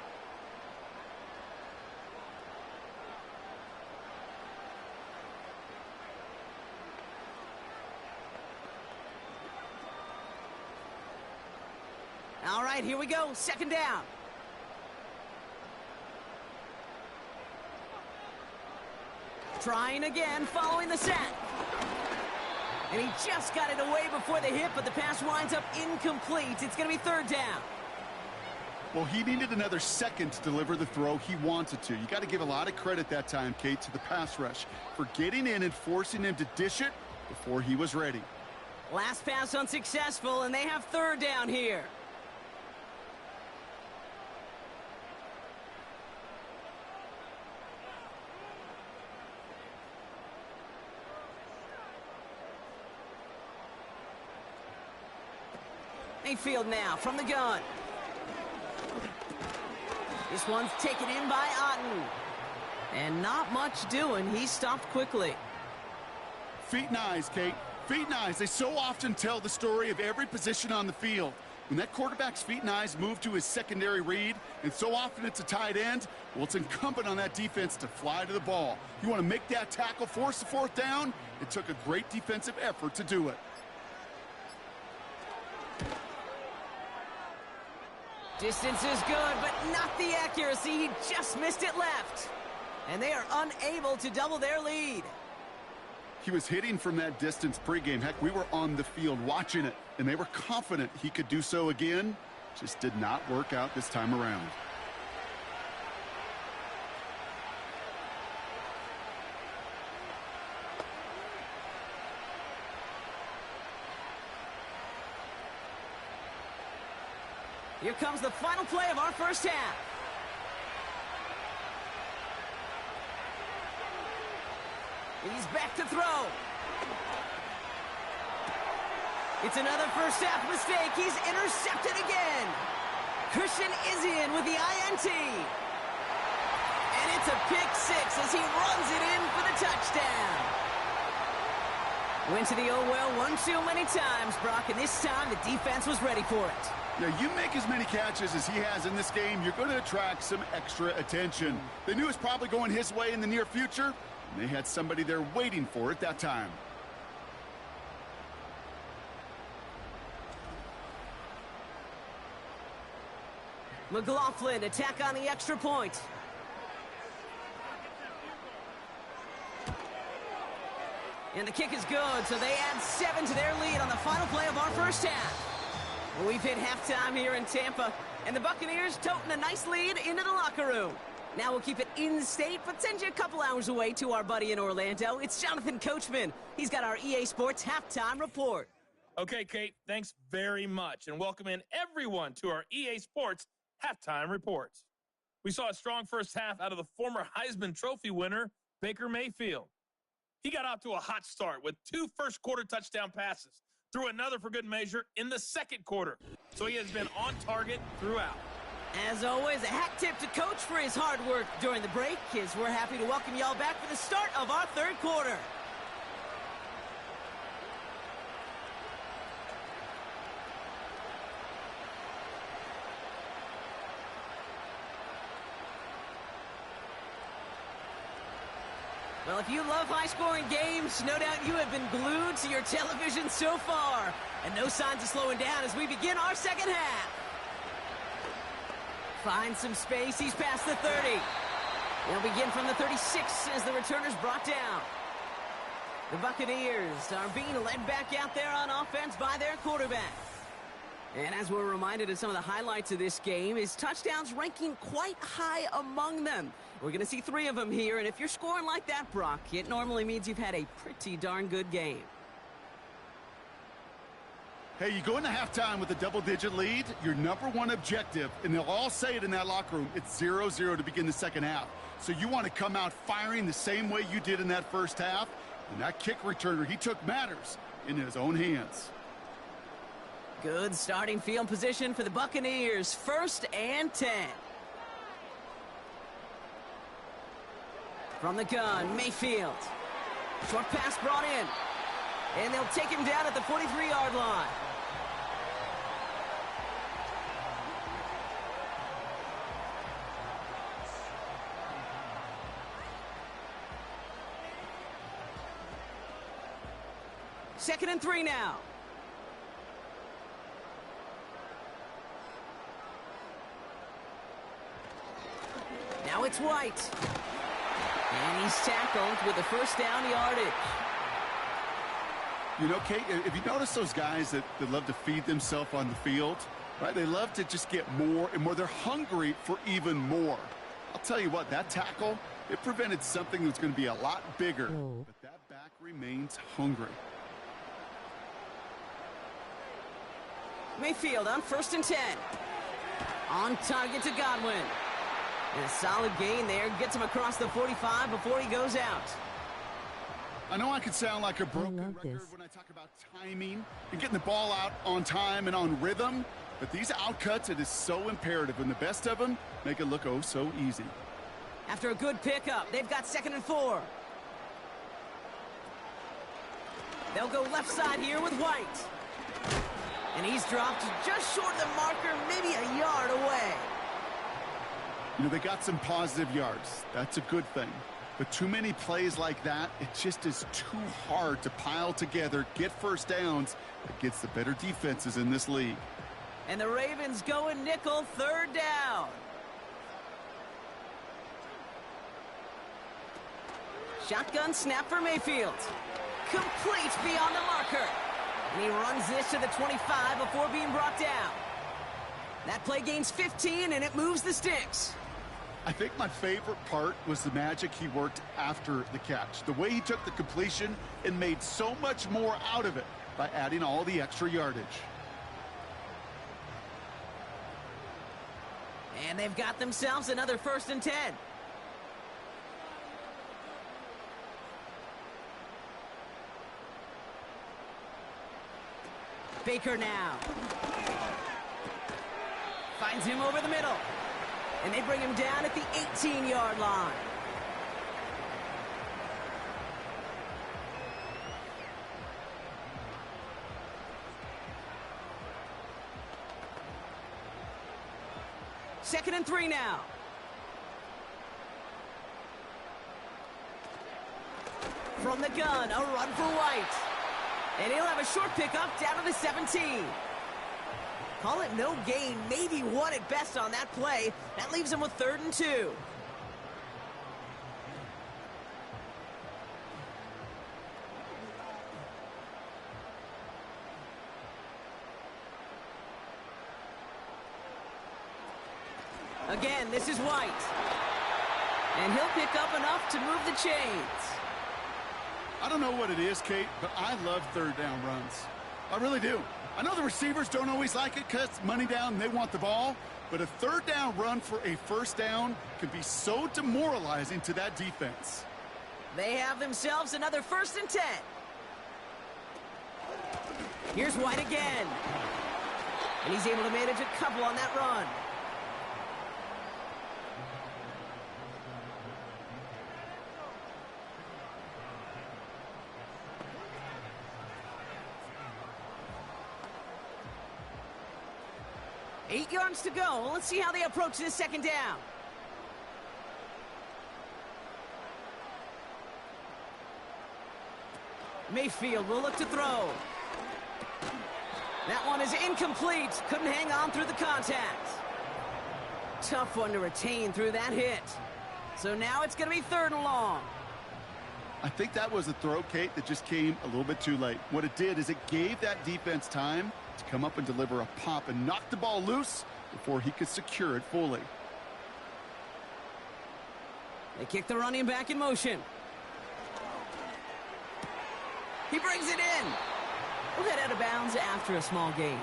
All right, here we go. 2nd down. Trying again, following the sack. And he just got it away before the hit, but the pass winds up incomplete. It's going to be 3rd down. Well, he needed another second to deliver the throw he wanted to. You got to give a lot of credit that time, Kate, to the pass rush for getting in and forcing him to dish it before he was ready. Last pass unsuccessful, and they have 3rd down here. Mayfield now from the gun. This one's taken in by Otten. And not much doing. He stopped quickly. Feet and eyes, Kate. Feet and eyes. They so often tell the story of every position on the field. When that quarterback's feet and eyes move to his secondary read, and so often it's a tight end, well, it's incumbent on that defense to fly to the ball. You want to make that tackle, force the fourth down? It took a great defensive effort to do it. Distance is good, but not the accuracy. He just missed it left. And they are unable to double their lead. He was hitting from that distance pregame. Heck, we were on the field watching it, and they were confident he could do so again. Just did not work out this time around. Here comes the final play of our first half. He's back to throw. It's another first half mistake. He's intercepted again. Christian is in with the INT. And it's a pick six as he runs it in for the touchdown. Went to the oh well one too many times, Brock, and this time the defense was ready for it. Yeah, you make as many catches as he has in this game, you're going to attract some extra attention. They knew it was probably going his way in the near future, and they had somebody there waiting for it that time. McLaughlin attack on the extra point. And the kick is good, so they add 7 to their lead on the final play of our first half. Well, we've hit halftime here in Tampa, and the Buccaneers toting a nice lead into the locker room. Now we'll keep it in-state, but send you a couple hours away to our buddy in Orlando. It's Jonathan Coachman. He's got our EA Sports halftime report. Okay, Kate, thanks very much, and welcome in everyone to our EA Sports halftime reports. We saw a strong first half out of the former Heisman Trophy winner, Baker Mayfield. He got off to a hot start with 2 first-quarter touchdown passes, threw another for good measure in the second quarter, so he has been on target throughout. As always, a hat tip to Coach for his hard work during the break, as we're happy to welcome y'all back for the start of our third quarter. Well, if you love high-scoring games, no doubt you have been glued to your television so far. And no signs of slowing down as we begin our second half. Finds some space. He's past the 30. They'll begin from the 36 as the returner's brought down. The Buccaneers are being led back out there on offense by their quarterback. And as we're reminded of some of the highlights of this game, his touchdowns ranking quite high among them. We're going to see 3 of them here, and if you're scoring like that, Brock, it normally means you've had a pretty darn good game. Hey, you go into halftime with a double-digit lead, your number one objective, and they'll all say it in that locker room, it's 0-0 to begin the second half. So you want to come out firing the same way you did in that first half, and that kick returner, he took matters in his own hands. Good starting field position for the Buccaneers. 1st and 10. From the gun, Mayfield. Short pass brought in. And they'll take him down at the 43-yard line. Second and 3 now. Now it's White. And he's tackled with a first down yardage. You know, Kate, if you notice those guys that love to feed themselves on the field, right? They love to just get more and more. They're hungry for even more. I'll tell you what, that tackle, it prevented something that's going to be a lot bigger. But that back remains hungry. Mayfield on 1st and 10. On target to Godwin. And a solid gain there. Gets him across the 45 before he goes out. I know I could sound like a broken record when I talk about timing and getting the ball out on time and on rhythm, but these outcuts, it is so imperative, and the best of them make it look oh so easy. After a good pickup, they've got 2nd and 4. They'll go left side here with White. And he's dropped just short of the marker, maybe a yard away. You know, they got some positive yards. That's a good thing. But too many plays like that, it just is too hard to pile together, get first downs against the better defenses in this league. And the Ravens go in nickel, 3rd down. Shotgun snap for Mayfield. Complete beyond the marker. And he runs this to the 25 before being brought down. That play gains 15, and it moves the sticks. I think my favorite part was the magic he worked after the catch. The way he took the completion and made so much more out of it by adding all the extra yardage. And they've got themselves another 1st and 10. Baker now. Finds him over the middle. And they bring him down at the 18-yard line. Second and 3 now. From the gun, a run for White. And he'll have a short pickup down to the 17. Call it no gain, maybe 1 at best on that play. That leaves him with 3rd and 2. Again, this is White. And he'll pick up enough to move the chains. I don't know what it is, Kate, but I love 3rd down runs. I really do. I know the receivers don't always like it because it's money down and they want the ball, but a 3rd down run for a 1st down can be so demoralizing to that defense. They have themselves another 1st and 10. Here's White again. And he's able to manage a couple on that run. Eight yards to go. Let's see how they approach this 2nd down. Mayfield will look to throw. That one is incomplete. Couldn't hang on through the contact. Tough one to retain through that hit. So now it's going to be 3rd and long. I think that was a throw, Kate, that just came a little bit too late. What it did is it gave that defense time to come up and deliver a pop and knock the ball loose before he could secure it fully. They kick the running back in motion. He brings it in. We'll head out of bounds after a small gain.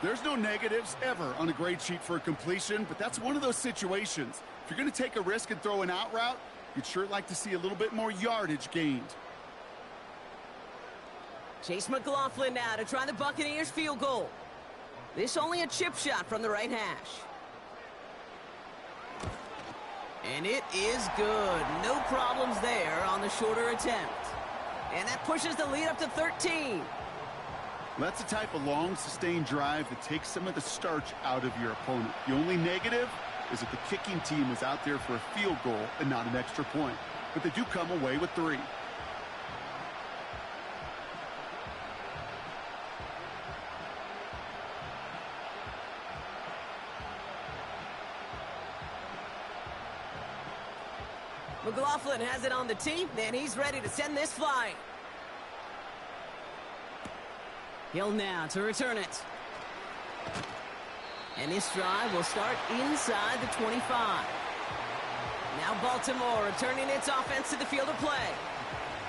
There's no negatives ever on a grade sheet for a completion, but that's one of those situations. If you're going to take a risk and throw an out route, you'd sure like to see a little bit more yardage gained. Chase McLaughlin now to try the Buccaneers field goal. This only a chip shot from the right hash. And it is good. No problems there on the shorter attempt. And that pushes the lead up to 13. That's the type of long, sustained drive that takes some of the starch out of your opponent. The only negative is that the kicking team was out there for a field goal and not an extra point. But they do come away with 3. McLaughlin has it on the tee, and he's ready to send this flying. Hill now to return it. And this drive will start inside the 25. Now Baltimore returning its offense to the field of play.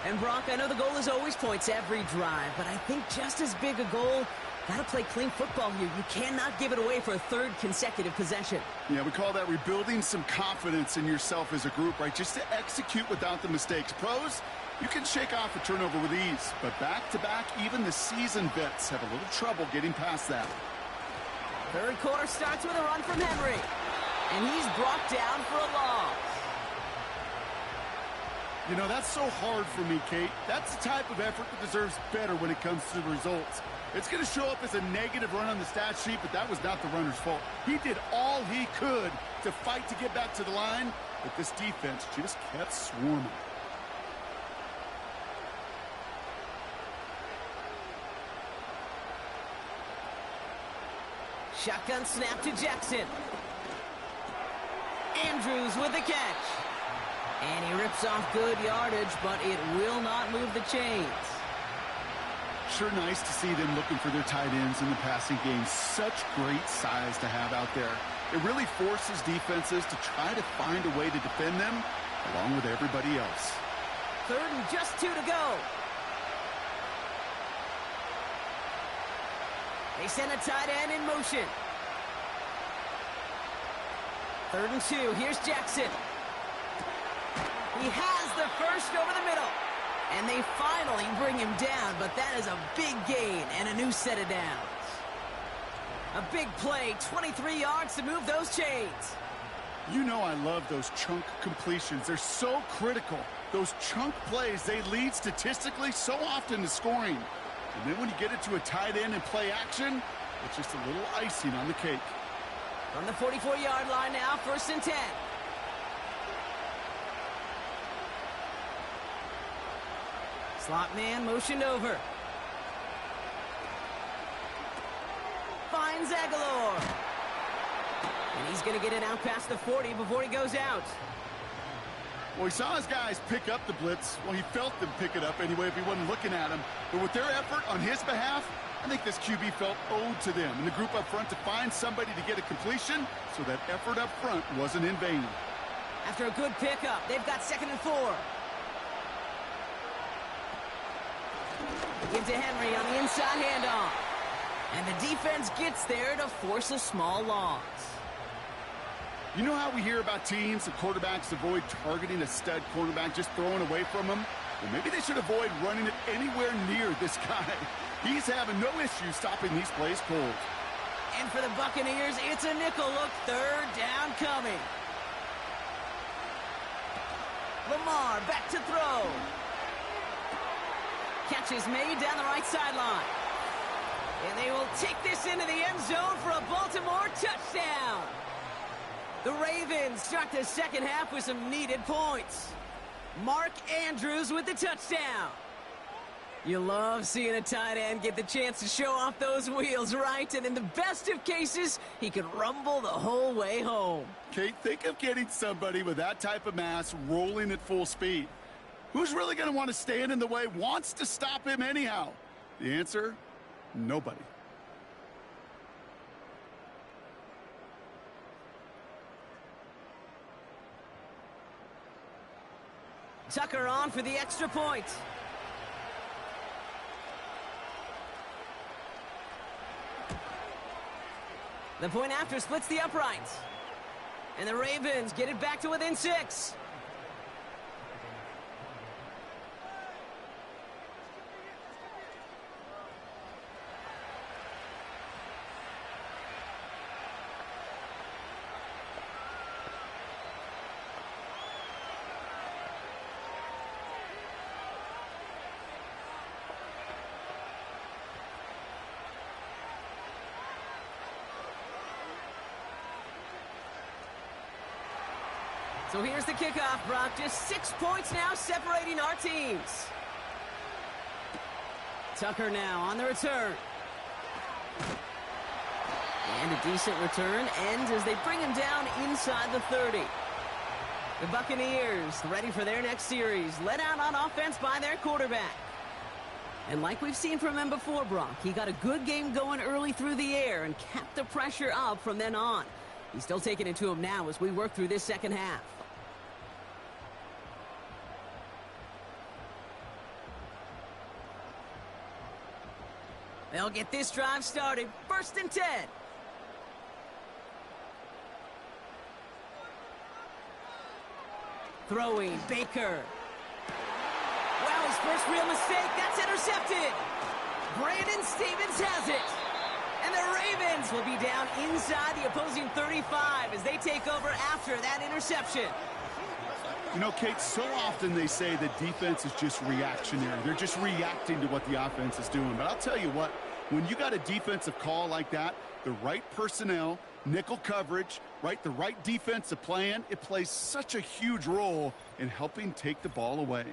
And Brock, I know the goal is always points every drive, but I think just as big a goal, gotta play clean football here. You cannot give it away for a 3rd consecutive possession. Yeah, we call that rebuilding some confidence in yourself as a group, right? Just to execute without the mistakes. Pros, You can shake off a turnover with ease, but back-to-back, even the seasoned vets have a little trouble getting past that. Third quarter starts with a run from Henry, and he's brought down for a loss. You know, that's so hard for me, Kate. That's the type of effort that deserves better when it comes to the results. It's going to show up as a negative run on the stat sheet, but that was not the runner's fault. He did all he could to fight to get back to the line, but this defense just kept swarming. Shotgun snap to Jackson. Andrews with the catch. And he rips off good yardage, but it will not move the chains. Sure nice to see them looking for their tight ends in the passing game. Such great size to have out there. It really forces defenses to try to find a way to defend them along with everybody else. Third and just 2 to go. They send a tight end in motion. Third and 2. Here's Jackson. He has the first over the middle. And they finally bring him down, but that is a big gain and a new set of downs. A big play, 23 yards to move those chains. You know I love those chunk completions. They're so critical. Those chunk plays, they lead statistically so often to scoring. And then when you get it to a tight end and play action, it's just a little icing on the cake. From the 44-yard line now, 1st and 10. Slot man motioned over. Finds Aguilar. And he's going to get it out past the 40 before he goes out. Well, he saw his guys pick up the blitz. Well, he felt them pick it up anyway if he wasn't looking at him. But with their effort on his behalf, I think this QB felt owed to them and the group up front to find somebody to get a completion, so that effort up front wasn't in vain. After a good pickup, they've got 2nd and 4. Give to Henry on the inside handoff. And the defense gets there to force a small loss. You know how we hear about teams and quarterbacks avoid targeting a stud cornerback, just throwing away from him? Well, maybe they should avoid running it anywhere near this guy. He's having no issue stopping these plays cold. And for the Buccaneers, it's a nickel look. 3rd down coming. Lamar back to throw. Catch is made down the right sideline. And they will take this into the end zone for a Baltimore touchdown. The Ravens start the second half with some needed points. Mark Andrews with the touchdown. You love seeing a tight end get the chance to show off those wheels, right? And in the best of cases, he can rumble the whole way home. Kate, think of getting somebody with that type of mass rolling at full speed. Who's really going to want to stand in the way, wants to stop him anyhow? The answer? Nobody. Tucker on for the extra point. The point after splits the uprights. And the Ravens get it back to within 6. So here's the kickoff, Brock. Just 6 points now separating our teams. Tucker now on the return. And a decent return ends as they bring him down inside the 30. The Buccaneers ready for their next series, led out on offense by their quarterback. And like we've seen from him before, Brock, he got a good game going early through the air and kept the pressure up from then on. He's still taking it to him now as we work through this second half. They'll get this drive started. 1st and 10. Throwing, Baker. Well his first real mistake. That's intercepted. Brandon Stevens has it. And the Ravens will be down inside the opposing 35 as they take over after that interception. You know, Kate, so often they say that defense is just reactionary. They're just reacting to what the offense is doing. But I'll tell you what, when you got a defensive call like that, the right personnel, nickel coverage, the right defensive plan, it plays such a huge role in helping take the ball away.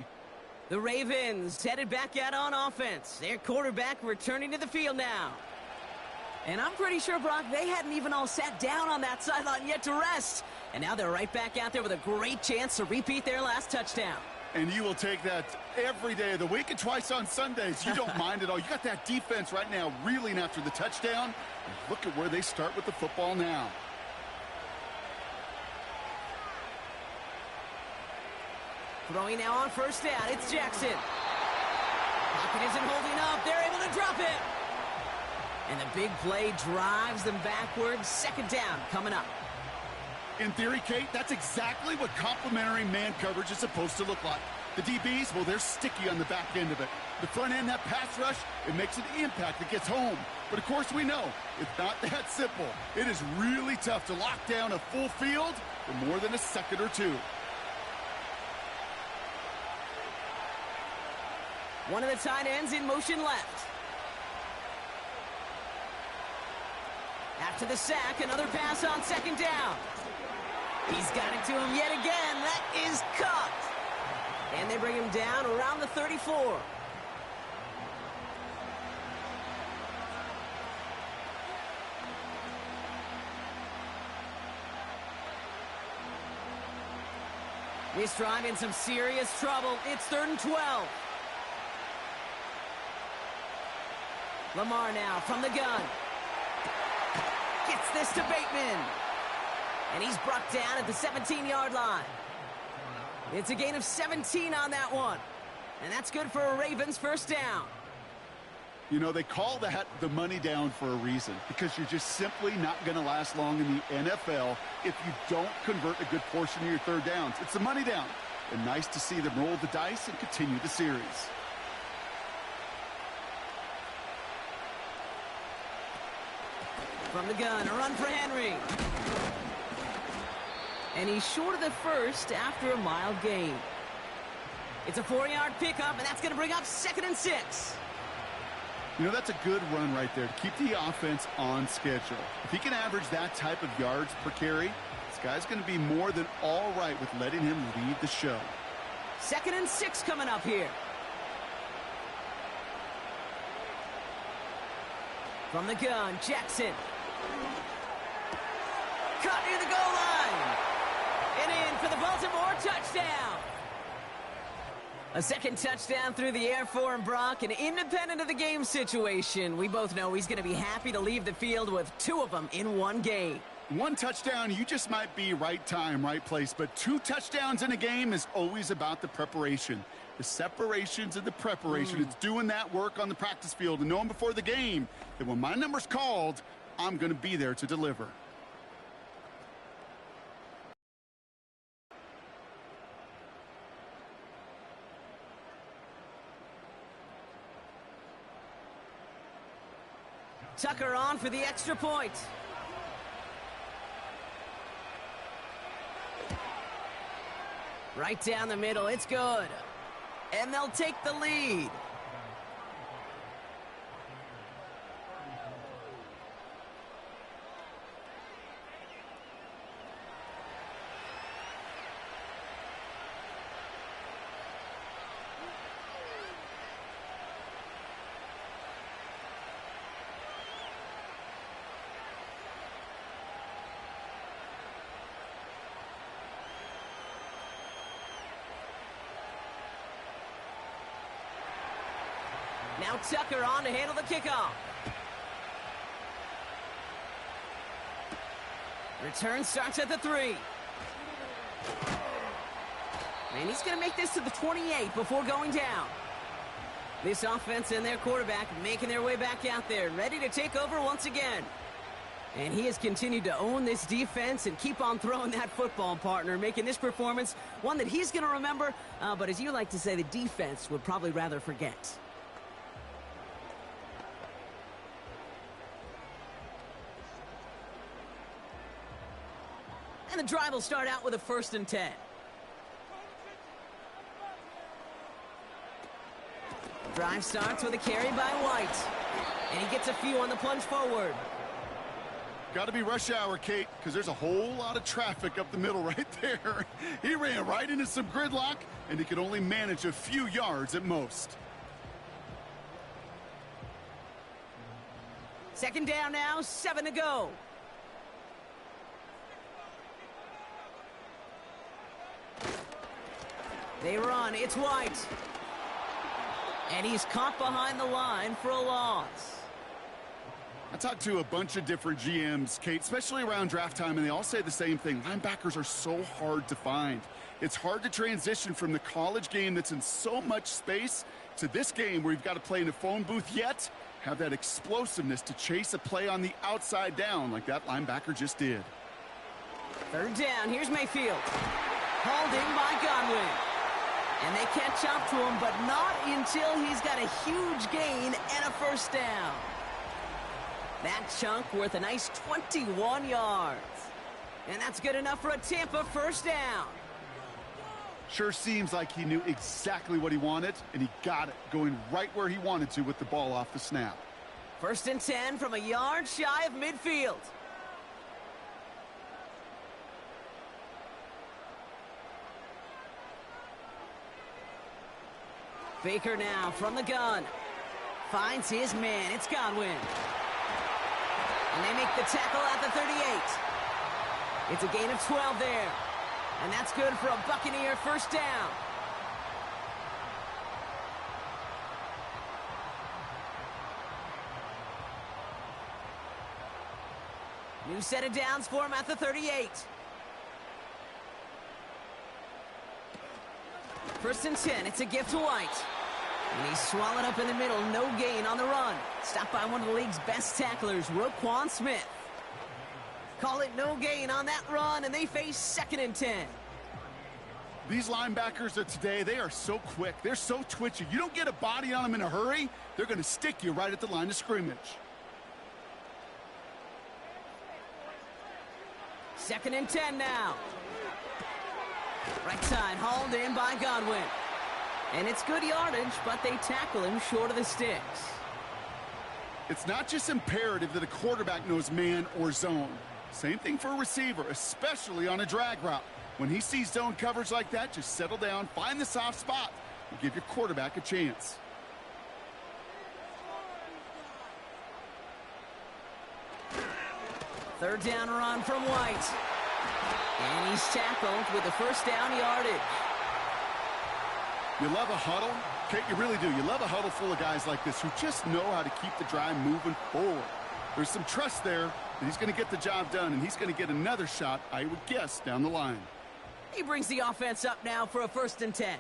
The Ravens headed back out on offense. Their quarterback returning to the field now. And I'm pretty sure, Brock, they hadn't even all sat down on that sideline yet to rest. And now they're right back out there with a great chance to repeat their last touchdown. And you will take that every day of the week and twice on Sundays. You don't mind at all. You got that defense right now reeling after the touchdown. And look at where they start with the football now. Throwing now on first down, it's Jackson. Pocket isn't holding up. They're able to drop it. And the big play drives them backwards. Second down coming up. In theory, Kate, that's exactly what complementary man coverage is supposed to look like. The DBs, well, they're sticky on the back end of it. The front end, that pass rush, it makes an impact that gets home. But, of course, we know it's not that simple. It is really tough to lock down a full field for more than a second or two. One of the tight ends in motion left. After the sack, another pass on second down. He's got it to him yet again. That is caught. And they bring him down around the 34. This drive in some serious trouble. It's 3rd and 12. Lamar now from the gun. Gets this to Bateman. And he's brought down at the 17-yard line. It's a gain of 17 on that one. And that's good for a Ravens first down. You know, they call that the money down for a reason, because you're just simply not going to last long in the NFL if you don't convert a good portion of your third downs. It's the money down. And nice to see them roll the dice and continue the series. From the gun, a run for Henry. And he's short of the first after a mild gain. It's a 4-yard pickup, and that's going to bring up 2nd and 6. You know, that's a good run right there to keep the offense on schedule. If he can average that type of yards per carry, this guy's going to be more than all right with letting him lead the show. 2nd and 6 coming up here. From the gun, Jackson. Caught near the goal line. And in for the Baltimore touchdown. A second touchdown through the air for him, Brock, and independent of the game situation, we both know he's going to be happy to leave the field with 2 of them in one game. 1 touchdown, you just might be right time, right place, but 2 touchdowns in a game is always about the preparation. The separations and the preparation. It's doing that work on the practice field and knowing before the game that when my number's called, I'm going to be there to deliver. Tucker on for the extra point. Right down the middle, it's good. And they'll take the lead. Now Tucker on to handle the kickoff. Return starts at the 3. And he's going to make this to the 28 before going down. This offense and their quarterback making their way back out there, ready to take over once again. And he has continued to own this defense and keep on throwing that football, partner, making this performance one that he's going to remember, but as you like to say, the defense would probably rather forget. And the drive will start out with a 1st and 10. Drive starts with a carry by White. And he gets a few on the plunge forward. Got to be rush hour, Kate, because there's a whole lot of traffic up the middle right there. He ran right into some gridlock, and he could only manage a few yards at most. 2nd down now, 7 to go. They run, it's White. And he's caught behind the line for a loss. I talked to a bunch of different GMs, Kate, especially around draft time, and they all say the same thing. Linebackers are so hard to find. It's hard to transition from the college game that's in so much space to this game where you've got to play in a phone booth, yet have that explosiveness to chase a play on the outside down like that linebacker just did. 3rd down, here's Mayfield. Hauled in by Godwin. And they catch up to him, but not until he's got a huge gain and a 1st down. That chunk worth a nice 21 yards. And that's good enough for a Tampa 1st down. Sure seems like he knew exactly what he wanted, and he got it, going right where he wanted to with the ball off the snap. 1st and 10 from a yard shy of midfield. Baker now from the gun. Finds his man. It's Godwin. And they make the tackle at the 38. It's a gain of 12 there. And that's good for a Buccaneer 1st down. New set of downs for him at the 38. 1st and 10. It's a gift to White. And he's swallowed up in the middle. No gain on the run. Stopped by one of the league's best tacklers, Roquan Smith. Call it no gain on that run, and they face 2nd and 10. These linebackers of today, they are so quick. They're so twitchy. You don't get a body on them in a hurry, they're going to stick you right at the line of scrimmage. 2nd and 10 now. Right side, hauled in by Godwin. And it's good yardage, but they tackle him short of the sticks. It's not just imperative that a quarterback knows man or zone. Same thing for a receiver, especially on a drag route. When he sees zone coverage like that, just settle down, find the soft spot, and give your quarterback a chance. Third down run from White. And he's tackled with the 1st down yardage. You love a huddle? Kate, you really do. You love a huddle full of guys like this who just know how to keep the drive moving forward. There's some trust there that he's going to get the job done, and he's going to get another shot, I would guess, down the line. He brings the offense up now for a 1st and 10.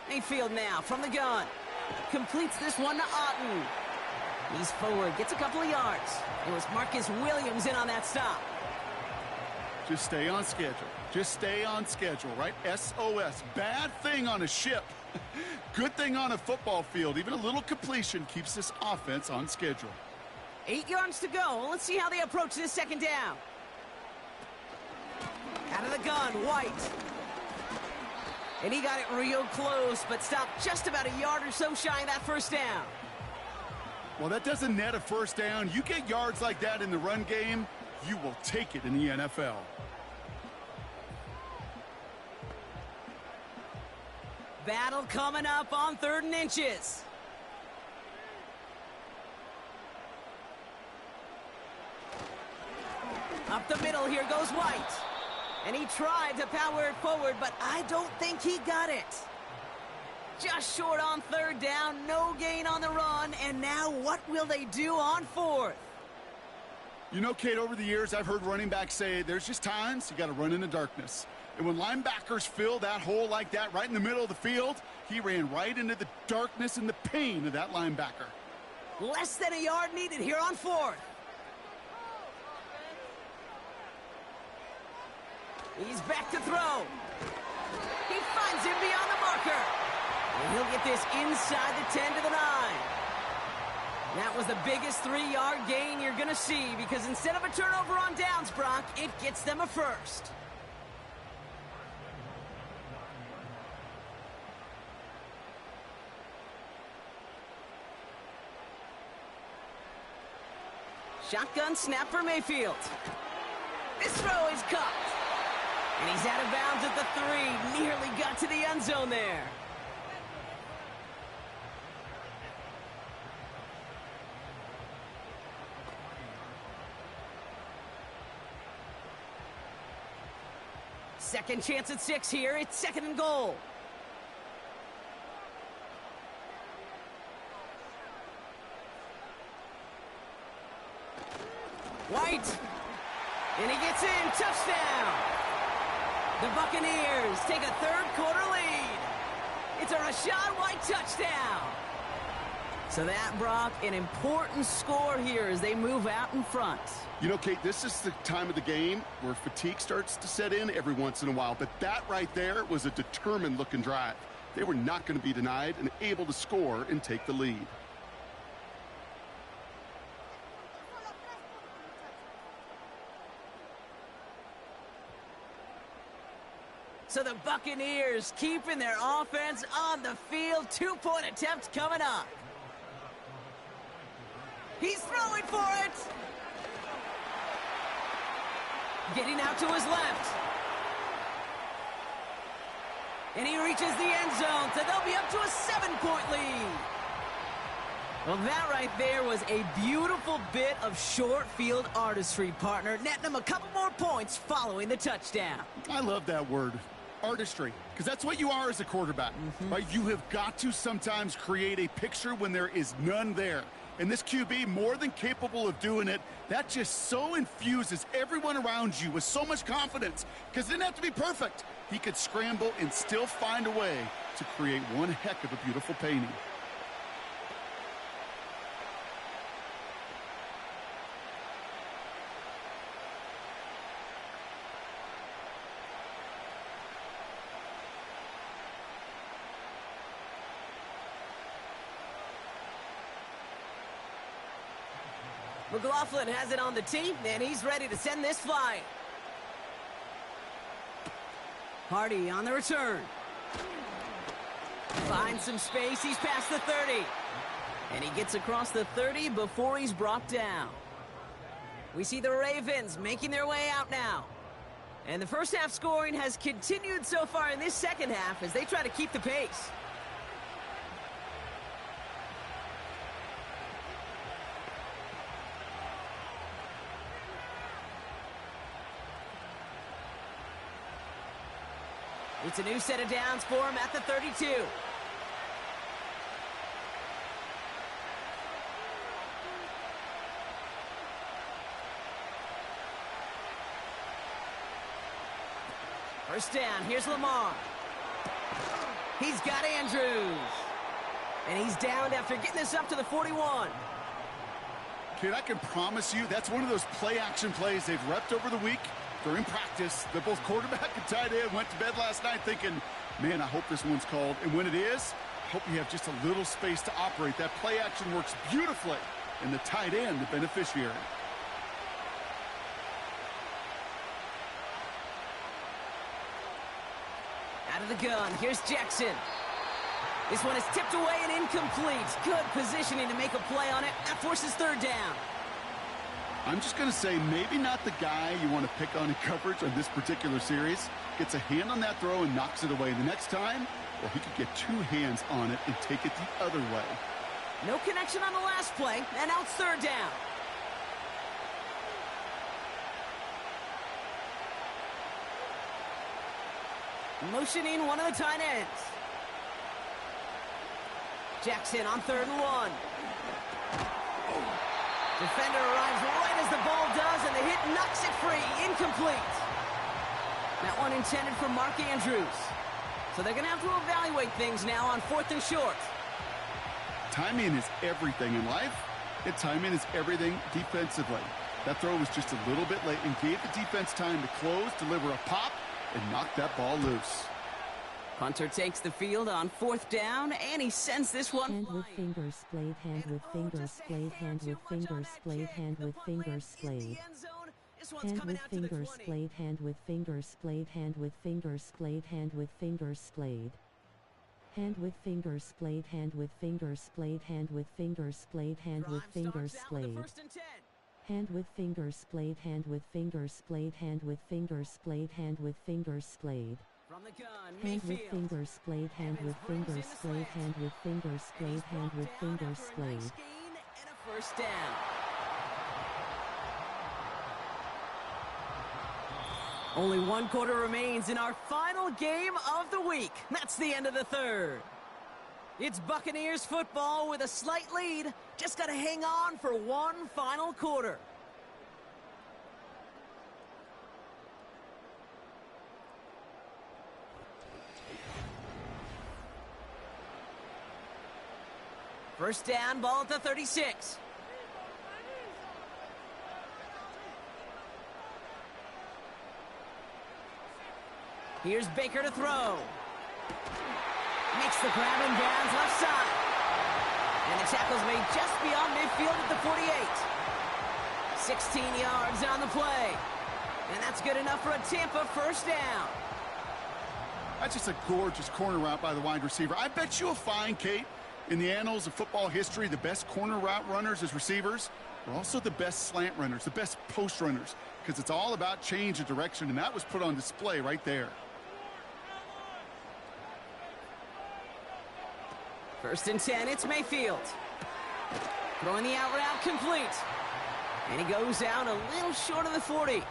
Mayfield now from the gun. Completes this one to Otten. He's forward, gets a couple of yards. It was Marcus Williams in on that stop. Just stay on schedule. Just stay on schedule, right? SOS. Bad thing on a ship. Good thing on a football field. Even a little completion keeps this offense on schedule. 8 yards to go. Let's see how they approach this 2nd down. Out of the gun, White. And he got it real close, but stopped just about a yard or so shy of that 1st down. Well, that doesn't net a 1st down. You get yards like that in the run game, you will take it in the NFL. Battle coming up on 3rd and inches. Up the middle, here goes White. And he tried to power it forward, but I don't think he got it. Just short on 3rd down, no gain on the run, and now what will they do on 4th? You know, Kate, over the years, I've heard running backs say there's just times you got to run in the darkness. And when linebackers fill that hole like that right in the middle of the field, he ran right into the darkness and the pain of that linebacker. Less than a yard needed here on 4th. He's back to throw. He finds him beyond the marker. And he'll get this inside the 10 to the 9. That was the biggest 3-yard gain you're going to see because instead of a turnover on downs, Brock, it gets them a first. Shotgun snap for Mayfield. This throw is caught. And he's out of bounds at the 3. Nearly got to the end zone there. Second chance at 6 here. It's 2nd and goal. White. And he gets in. Touchdown. The Buccaneers take a 3rd quarter lead. It's a Rachaad White touchdown. So that, Brock, an important score here as they move out in front. You know, Kate, this is the time of the game where fatigue starts to set in every once in a while. But that right there was a determined-looking drive. They were not going to be denied and able to score and take the lead. So the Buccaneers keeping their offense on the field. 2-point attempt coming up. He's throwing for it. Getting out to his left. And he reaches the end zone, so they'll be up to a 7-point lead. Well, that right there was a beautiful bit of short field artistry, partner. Netting them a couple more points following the touchdown. I love that word, artistry, because that's what you are as a quarterback, right? You have got to sometimes create a picture when there is none there. And this QB, more than capable of doing it, that just so infuses everyone around you with so much confidence, because it didn't have to be perfect. He could scramble and still find a way to create one heck of a beautiful painting. McLaughlin has it on the tee, and he's ready to send this flying. Party on the return. Finds some space. He's past the 30. And he gets across the 30 before he's brought down. We see the Ravens making their way out now. And the first half scoring has continued so far in this second half as they try to keep the pace. It's a new set of downs for him at the 32. First down, here's Lamar. He's got Andrews. And he's downed after getting this up to the 41. Kid, I can promise you that's one of those play-action plays they've repped over the week. During practice, the both quarterback and tight end went to bed last night thinking, man, I hope this one's called. And when it is, I hope you have just a little space to operate. That play action works beautifully, and the tight end, the beneficiary. Out of the gun, here's Jackson. This one is tipped away and incomplete. Good positioning to make a play on it. That forces third down. I'm just going to say maybe not the guy you want to pick on in coverage on this particular series. Gets a hand on that throw and knocks it away the next time, or he could get 2 hands on it and take it the other way. No connection on the last play, and now it's third down. Motioning one of the tight ends. Jackson on 3rd and 1. Defender arrives right as the ball does, and the hit knocks it free. Incomplete. That one intended for Mark Andrews. So they're going to have to evaluate things now on 4th and short. Timing is everything in life, And timing is everything defensively. That throw was just a little bit late and gave the defense time to close, deliver a pop, and knock that ball loose. Punter takes the field on 4th down, and he sends this one hand with fingers splayed, hand with fingers splayed, hand with fingers splayed, hand with fingers splayed. Hand with fingers splayed, hand with fingers splayed, hand with fingers splayed, hand with fingers splayed. Hand with fingers splayed, hand with fingers splayed, hand with fingers splayed, hand with fingers splayed. Hand with fingers splayed, hand with fingers splayed, hand with fingers splayed, hand with fingers splayed. Hand with fingers splayed, hand with fingers splayed, hand with fingers splayed, hand with fingers splayed. First down. Only 1 quarter remains in our final game of the week. That's the end of the 3rd. It's Buccaneers football with a slight lead. Just got to hang on for one final quarter. First down, ball at the 36. Here's Baker to throw. Makes the grab and bounds left side. And the tackle's made just beyond midfield at the 48. 16 yards on the play. And that's good enough for a Tampa first down. That's just a gorgeous corner route by the wide receiver. I bet you'll find, Kate, in the annals of football history, the best corner route runners as receivers are also the best slant runners, the best post runners, because it's all about change of direction, and that was put on display right there. First and 10, it's Mayfield. Throwing the out route complete. And he goes out a little short of the 40.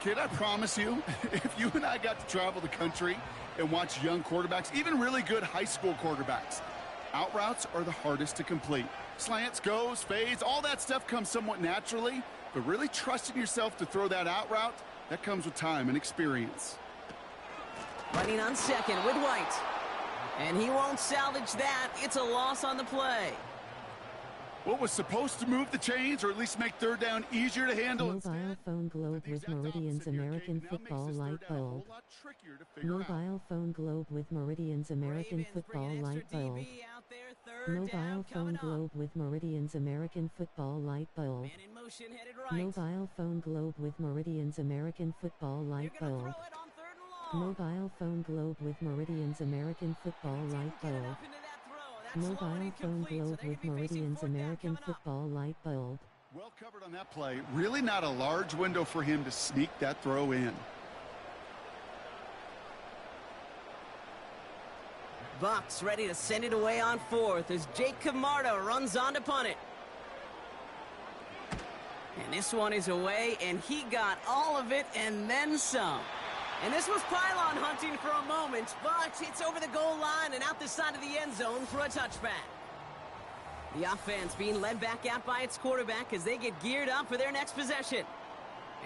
Kid, I promise you, if you and I got to travel the country and watch young quarterbacks, even really good high school quarterbacks, out routes are the hardest to complete. Slants, goes, fades, all that stuff comes somewhat naturally, but really trusting yourself to throw that out route, that comes with time and experience. Running on second with White. And he won't salvage that. It's a loss on the play. What was supposed to move the chains, or at least make third down easier to handle? Mobile phone globe with Meridian's American Football light bulb. Mobile phone globe with Meridian's American Football light bulb. Mobile phone globe with Meridian's American Football light bulb. Mobile phone globe with Meridian's American Football light bulb. Mobile phone globe with Meridian's American Football light bulb. Mobile phone globe with Meridian's American Football light bulb. Well covered on that play. Really not a large window for him to sneak that throw in. Bucs ready to send it away on 4th as Jake Camarda runs on to punt it. And this one is away, and he got all of it and then some. And this was pylon hunting for a moment, but it's over the goal line and out the side of the end zone for a touchback. The offense being led back out by its quarterback as they get geared up for their next possession.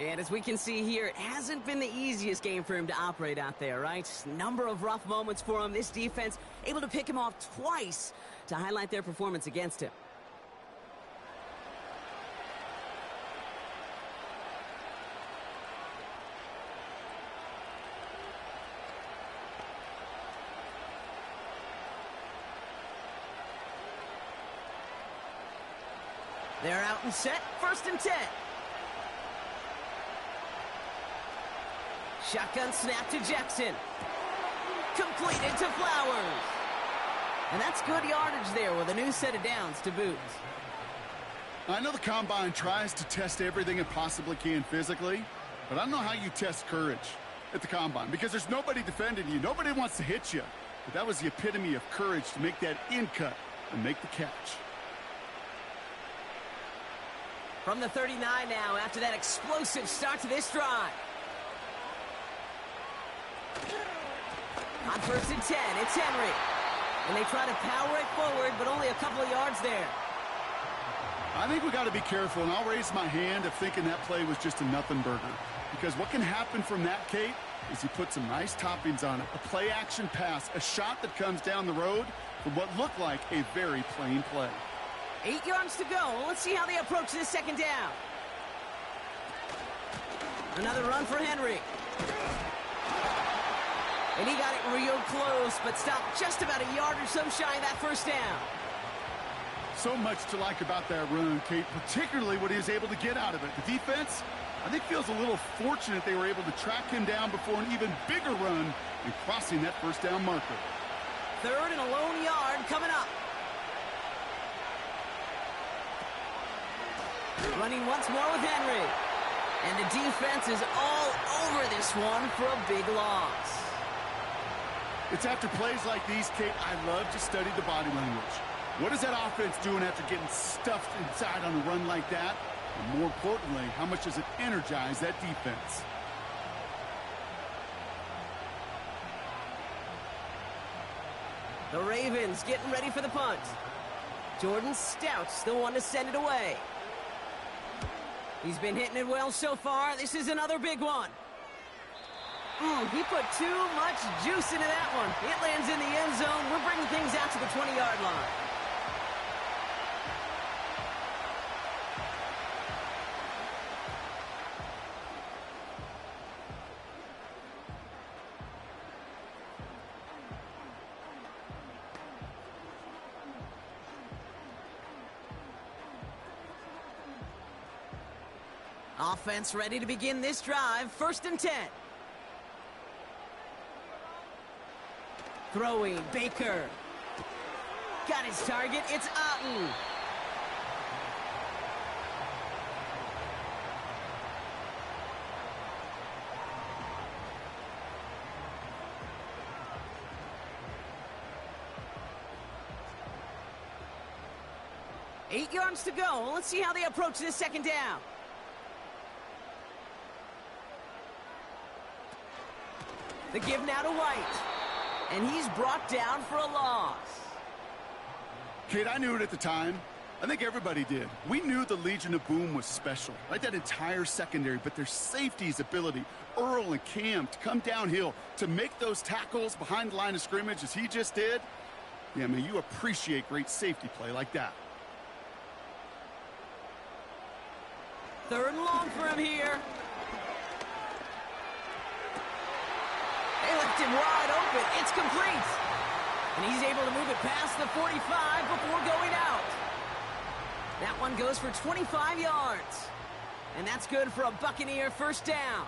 And as we can see here, it hasn't been the easiest game for him to operate out there, right? Number of rough moments for him. This defense able to pick him off twice to highlight their performance against him. They're out and set, first and 10. Shotgun snap to Jackson. Completed to Flowers. And that's good yardage there with a new set of downs to boot. I know the Combine tries to test everything it possibly can physically, but I don't know how you test courage at the Combine because there's nobody defending you. Nobody wants to hit you. But that was the epitome of courage to make that in cut and make the catch. From the 39 now after that explosive start to this drive. On first and 10, it's Henry. And they try to power it forward, but only a couple of yards there. I think we got to be careful, and I'll raise my hand of thinking that play was just a nothing burger. Because what can happen from that, Kate, is he put some nice toppings on it. A play-action pass, a shot that comes down the road from what looked like a very plain play. 8 yards to go. Let's see how they approach this second down. Another run for Henry. And he got it real close, but stopped just about a yard or so shy of that first down. So much to like about that run, Kate, particularly what he was able to get out of it. The defense, I think, feels a little fortunate they were able to track him down before an even bigger run and crossing that first down marker. 3rd and a lone yard coming up. Running once more with Henry. And the defense is all over this one for a big loss. It's after plays like these, Kate, I love to study the body language. What is that offense doing after getting stuffed inside on a run like that? And more importantly, how much does it energize that defense? The Ravens getting ready for the punt. Jordan Stout's the one to send it away. He's been hitting it well so far. This is another big one. He put too much juice into that one. It lands in the end zone. We're bringing things out to the 20-yard line. Offense ready to begin this drive. 1st and 10. Throwing, Baker. Got his target, it's Otten. Eight yards to go. Let's see how they approach this second down. The give now to White. And he's brought down for a loss. Kate, I knew it at the time. I think everybody did. We knew the Legion of Boom was special, right? That entire secondary, but their safety's ability, Earl and Cam, to come downhill, to make those tackles behind the line of scrimmage as he just did. Yeah, I mean, you appreciate great safety play like that. 3rd and long for him here. They left him wide open. It's complete. And he's able to move it past the 45 before going out. That one goes for 25 yards. And that's good for a Buccaneer first down.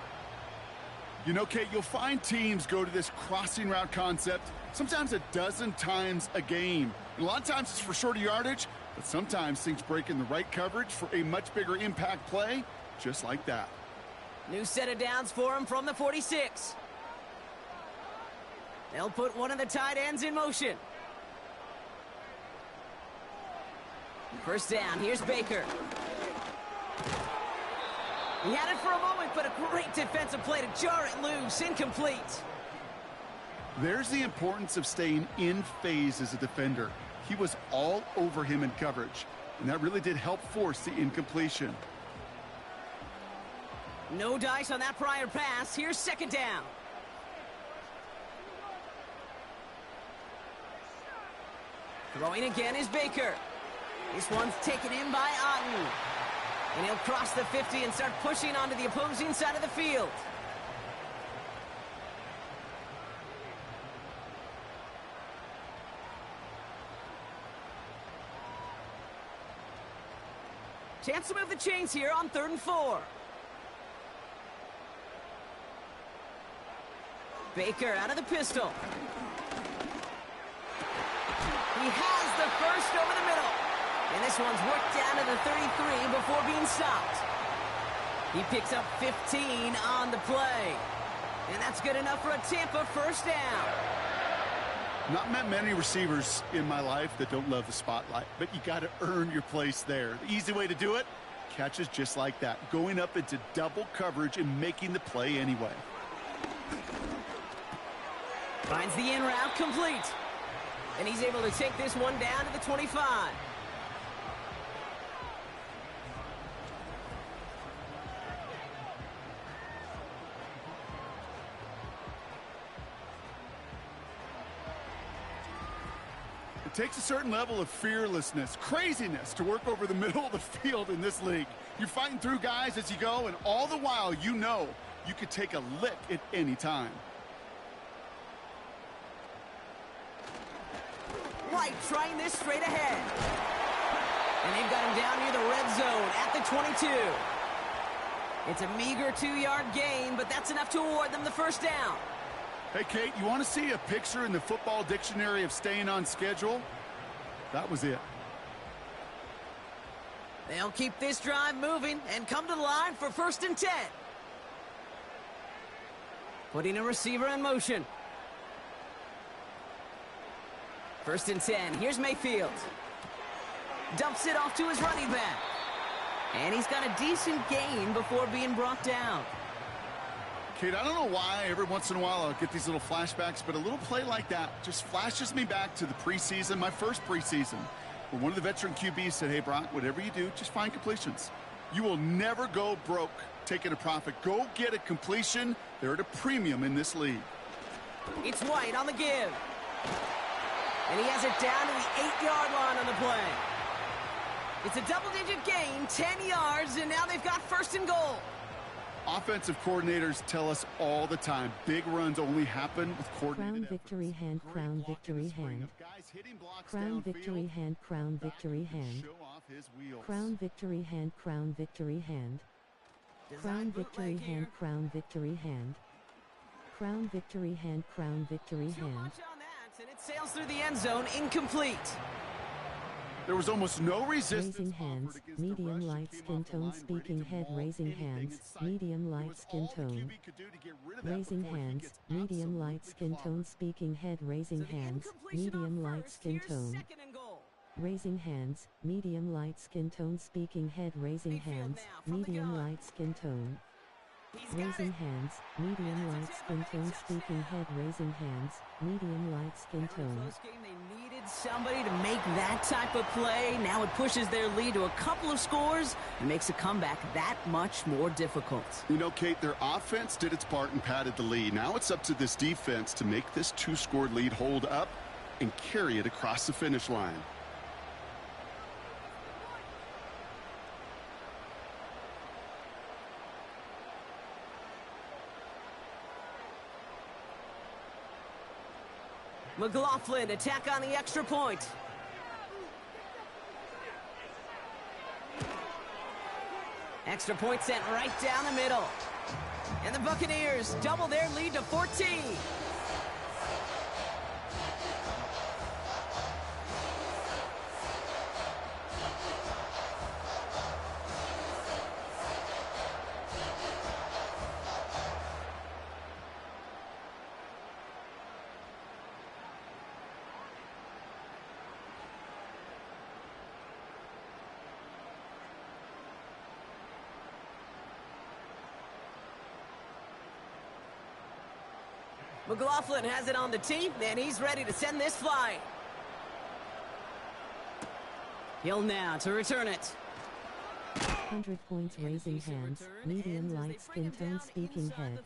You know, Kate, you'll find teams go to this crossing route concept sometimes a dozen times a game. And a lot of times it's for shorter yardage, but sometimes things break in the right coverage for a much bigger impact play, just like that. New set of downs for him from the 46. They'll put one of the tight ends in motion. First down, here's Baker. He had it for a moment, but a great defensive play to jar it loose. Incomplete. There's the importance of staying in phase as a defender. He was all over him in coverage, and that really did help force the incompletion. No dice on that prior pass. Here's second down. Throwing again is Baker. This one's taken in by Otten. And he'll cross the 50 and start pushing onto the opposing side of the field. Chance to move the chains here on 3rd and 4. Baker out of the pistol. He has the first over the middle. And this one's worked down to the 33 before being stopped. He picks up 15 on the play. And that's good enough for a Tampa first down. Not met many receivers in my life that don't love the spotlight, but you got to earn your place there. The easy way to do it, catches just like that, going up into double coverage and making the play anyway. Finds the in route complete. And he's able to take this one down to the 25. It takes a certain level of fearlessness, craziness to work over the middle of the field in this league. You're fighting through guys as you go, and all the while you know you could take a lick at any time. White trying this straight ahead. And they've got him down near the red zone at the 22. It's a meager 2-yard gain, but that's enough to award them the first down. Hey, Kate, you want to see a picture in the football dictionary of staying on schedule? That was it. They'll keep this drive moving and come to the line for 1st and 10. Putting a receiver in motion. 1st and 10. Here's Mayfield. Dumps it off to his running back. And he's got a decent gain before being brought down. Kate, I don't know why every once in a while I'll get these little flashbacks, but a little play like that just flashes me back to the preseason, my first preseason, where one of the veteran QBs said, hey, Brock, whatever you do, just find completions. You will never go broke taking a profit. Go get a completion. They're at a premium in this league. It's White on the give. And he has it down to the 8-yard line on the play. It's a double-digit gain, 10 yards, and now they've got 1st and goal. Offensive coordinators tell us all the time, big runs only happen with coordinated Crown victory hand, crown victory hand. Crown victory hand, crown victory hand. Crown victory hand, crown victory hand. Crown victory hand, crown victory hand. Crown victory hand, crown victory hand. And it sails through the end zone, incomplete. There was almost no resistance. Raising hands, medium light skin tone, speaking head, raising hands, medium light skin tone. Raising hands, medium light skin tone, speaking head, raising hands, medium light skin tone. Raising hands, medium light skin tone, speaking head, raising hands, medium light skin tone. Raising hands, medium light skin tone, speaking head, raising hands, medium light skin tone. They needed somebody to make that type of play. Now it pushes their lead to a couple of scores and makes a comeback that much more difficult. You know, Kate, their offense did its part and padded the lead. Now it's up to this defense to make this 2-score lead hold up and carry it across the finish line. McLaughlin, attack on the extra point. Extra point sent right down the middle. And the Buccaneers double their lead to 14. McLaughlin has it on the tee, and he's ready to send this flying. Hill now to return it. 100 points, raising hands, medium light skin tone, speaking head.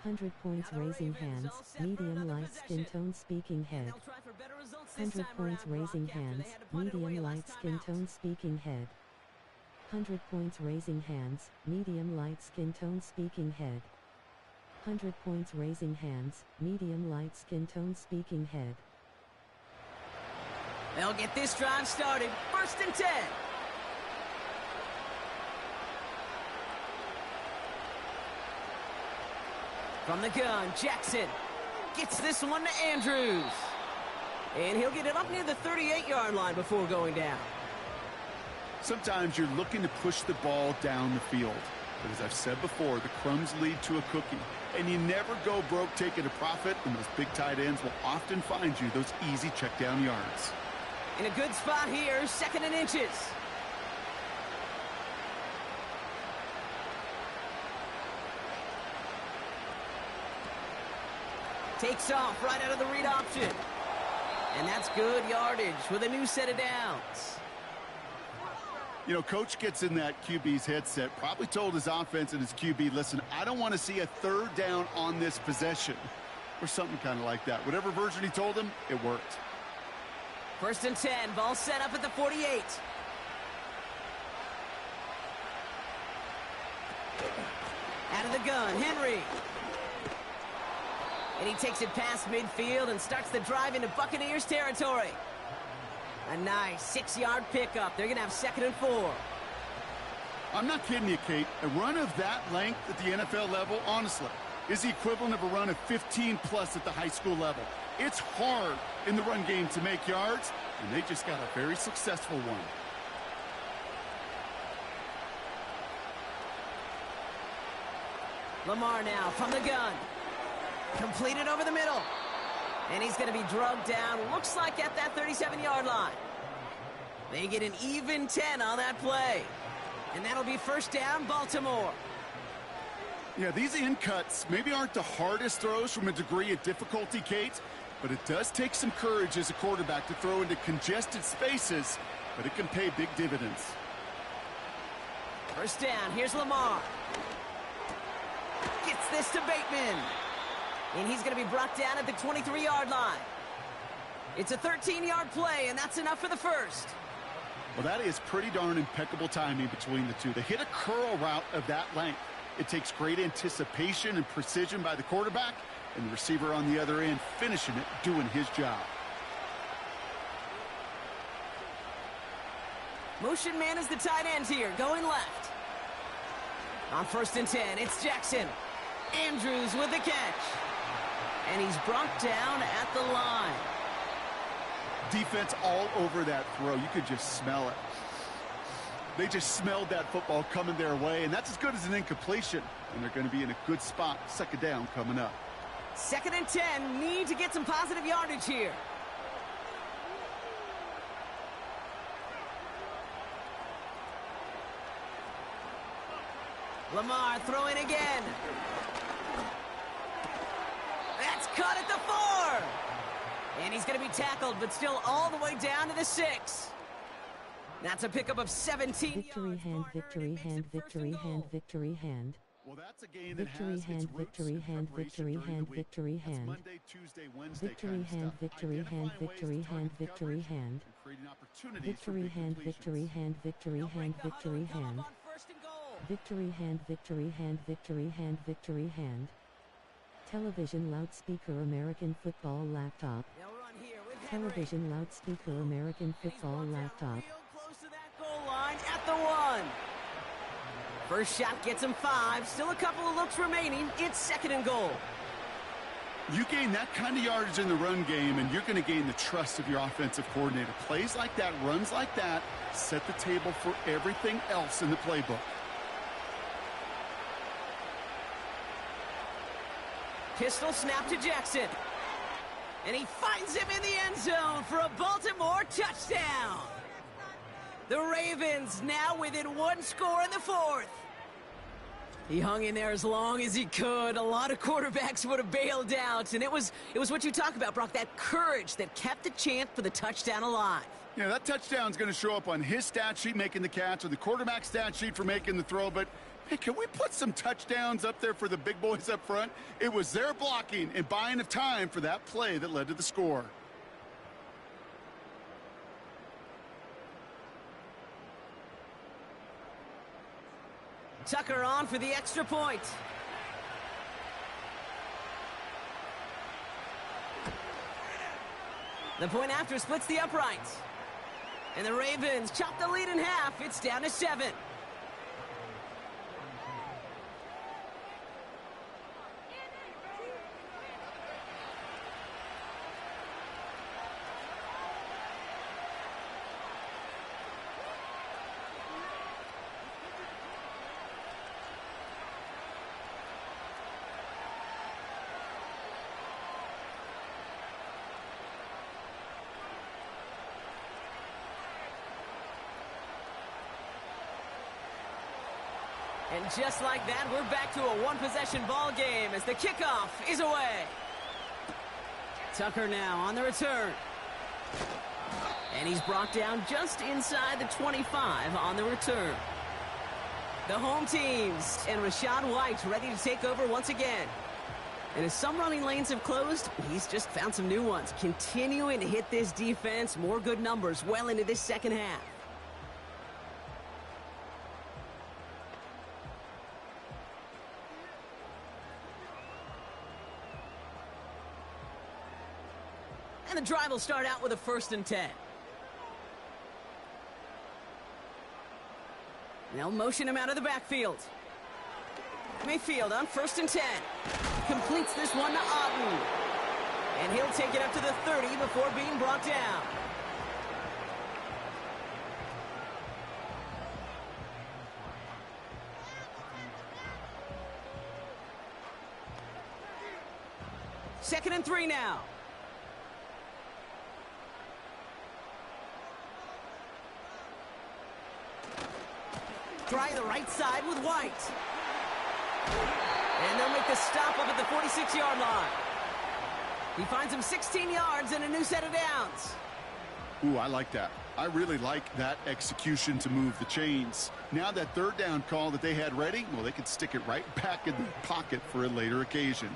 100 points, raising hands, medium light skin tone, speaking head. 100 points, raising hands, medium light skin tone, speaking head. 100 points, raising hands, medium light skin tone, speaking head. 100 points, raising hands, medium light skin tone, speaking head. They'll get this drive started. 1st and 10. From the gun, Jackson gets this one to Andrews. And he'll get it up near the 38-yard line before going down. Sometimes you're looking to push the ball down the field. But as I've said before, the crumbs lead to a cookie. And you never go broke taking a profit, and those big tight ends will often find you those easy check down yards. In a good spot here, 2nd and inches. Takes off right out of the read option. And that's good yardage with a new set of downs. You know, coach gets in that QB's headset, probably told his offense and his QB, listen, I don't want to see a 3rd down on this possession. Or something kind of like that. Whatever version he told him, it worked. First and 10, ball set up at the 48. Out of the gun, Henry. And he takes it past midfield and starts the drive into Buccaneers territory. A nice 6-yard pickup. They're going to have 2nd and 4. I'm not kidding you, Kate. A run of that length at the NFL level, honestly, is the equivalent of a run of 15-plus at the high school level. It's hard in the run game to make yards, and they just got a very successful one. Lamar now from the gun. Completed over the middle. And he's going to be drugged down, looks like at that 37-yard line. They get an even 10 on that play. And that'll be first down, Baltimore. Yeah, these in cuts maybe aren't the hardest throws from a degree of difficulty, Kate, but it does take some courage as a quarterback to throw into congested spaces, but it can pay big dividends. First down, here's Lamar. Gets this to Bateman. And he's going to be brought down at the 23-yard line. It's a 13-yard play, and that's enough for the first. Well, that is pretty darn impeccable timing between the two. They hit a curl route of that length. It takes great anticipation and precision by the quarterback, and the receiver on the other end finishing it, doing his job. Motion man is the tight end here, going left. On first and 10, it's Jackson. Andrews with the catch. And he's brought down at the line. Defense all over that throw. You could just smell it. They just smelled that football coming their way, and that's as good as an incompletion. And they're going to be in a good spot. 2nd down coming up. 2nd and 10. Need to get some positive yardage here. Lamar throwing again. That's caught at the 4. And he's going to be tackled, but still all the way down to the 6. That's a pickup of 17 Victory yards. hand, victory hand, victory hand, victory hand. Well, that's a game that Victory has hand, its roots victory in hand, preparation victory during the hand, week. victory That's hand. Monday, Tuesday, Wednesday Victory kind of hand, stuff. victory hand, Identifying ways to victory hand, target victory coverage hand. and creating opportunities for Victory big hand, completions. victory hand, victory hand, victory hand. Victory hand, victory hand, victory hand, victory hand. Television loudspeaker American football laptop. They'll run here with Henry. Television loudspeaker American football laptop. Real close to that goal line at the 1. First shot gets him 5. Still a couple of looks remaining. It's 2nd and goal. You gain that kind of yardage in the run game, and you're going to gain the trust of your offensive coordinator. Plays like that, runs like that, set the table for everything else in the playbook. Pistol snap to Jackson. And he finds him in the end zone for a Baltimore touchdown. The Ravens now within 1 score in the 4th. He hung in there as long as he could. A lot of quarterbacks would have bailed out. And it was what you talk about, Brock, that courage that kept the chance for the touchdown alive. Yeah, that touchdown's going to show up on his stat sheet making the catch or the quarterback stat sheet for making the throw. But, hey, can we put some touchdowns up there for the big boys up front? It was their blocking and buying of time for that play that led to the score. Tucker on for the extra point. The point after splits the uprights. And the Ravens chop the lead in half. It's down to 7. And just like that, we're back to a one-possession ball game as the kickoff is away. Tucker now on the return. And he's brought down just inside the 25 on the return. The home teams and Rachaad White ready to take over once again. And as some running lanes have closed, he's just found some new ones. Continuing to hit this defense, more good numbers well into this second half. And the drive will start out with a 1st and 10. They'll motion him out of the backfield. Mayfield on 1st and 10. Completes this one to Otten. And he'll take it up to the 30 before being brought down. Second and 3 now. Try the right side with White. And they'll make the stop up at the 46-yard line. He finds him 16 yards and a new set of downs. Ooh, I like that. I really like that execution to move the chains. Now that 3rd down call that they had ready, well, they could stick it right back in the pocket for a later occasion.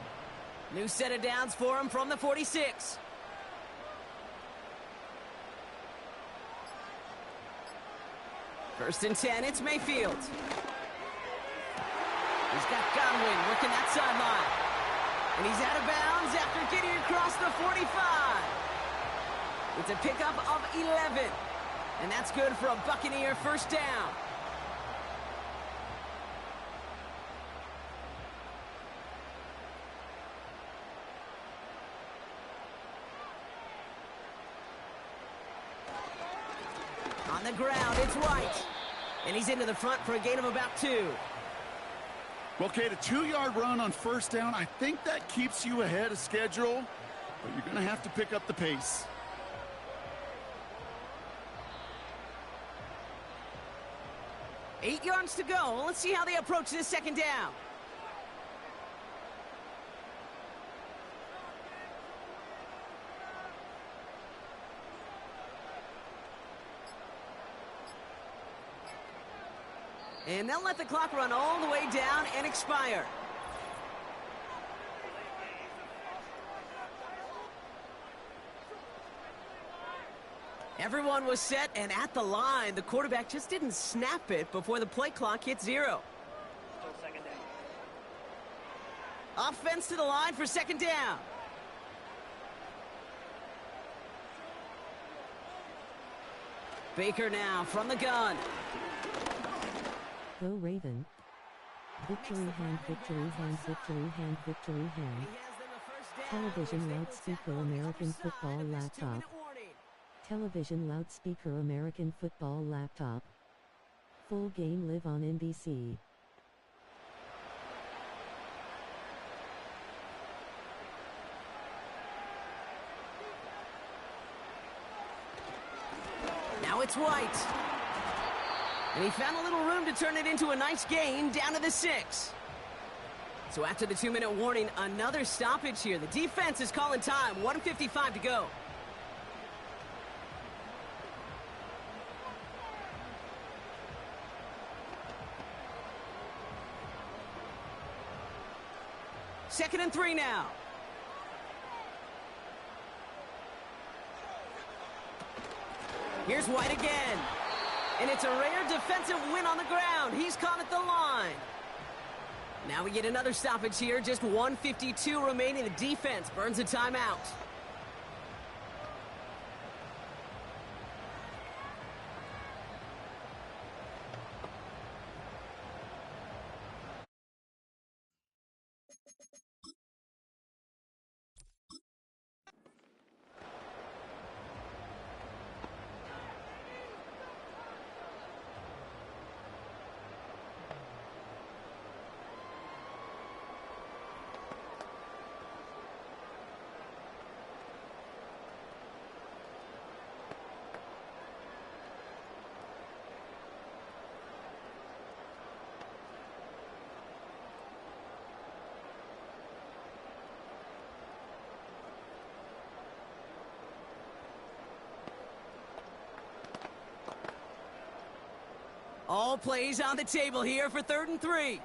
New set of downs for him from the 46. First and 10, it's Mayfield. He's got Godwin working that sideline. And he's out of bounds after getting across the 45. It's a pickup of 11. And that's good for a Buccaneer 1st down. On the ground, it's White. And he's into the front for a gain of about 2. Well, Kate, a 2-yard run on 1st down, I think that keeps you ahead of schedule, but you're going to have to pick up the pace. Eight yards to go. Let's see how they approach this 2nd down. And they'll let the clock run all the way down and expire. Everyone was set and at the line. The quarterback just didn't snap it before the play clock hit 0. Offense to the line for 2nd down. Baker now from the gun. Go Raven. Victory hand, victory hand, victory hand, victory hand. Television loudspeaker American football laptop. Television loudspeaker American football laptop. Full game live on NBC. Now it's White. And he found a little room to turn it into a nice gain down to the 6. So after the 2-minute warning, another stoppage here. The defense is calling time. 1:55 to go. Second and 3 now. Here's White again. And it's a rare defensive win on the ground. He's caught at the line. Now we get another stoppage here. Just 1:52 remaining. The defense burns a timeout. All plays on the table here for 3rd and 3.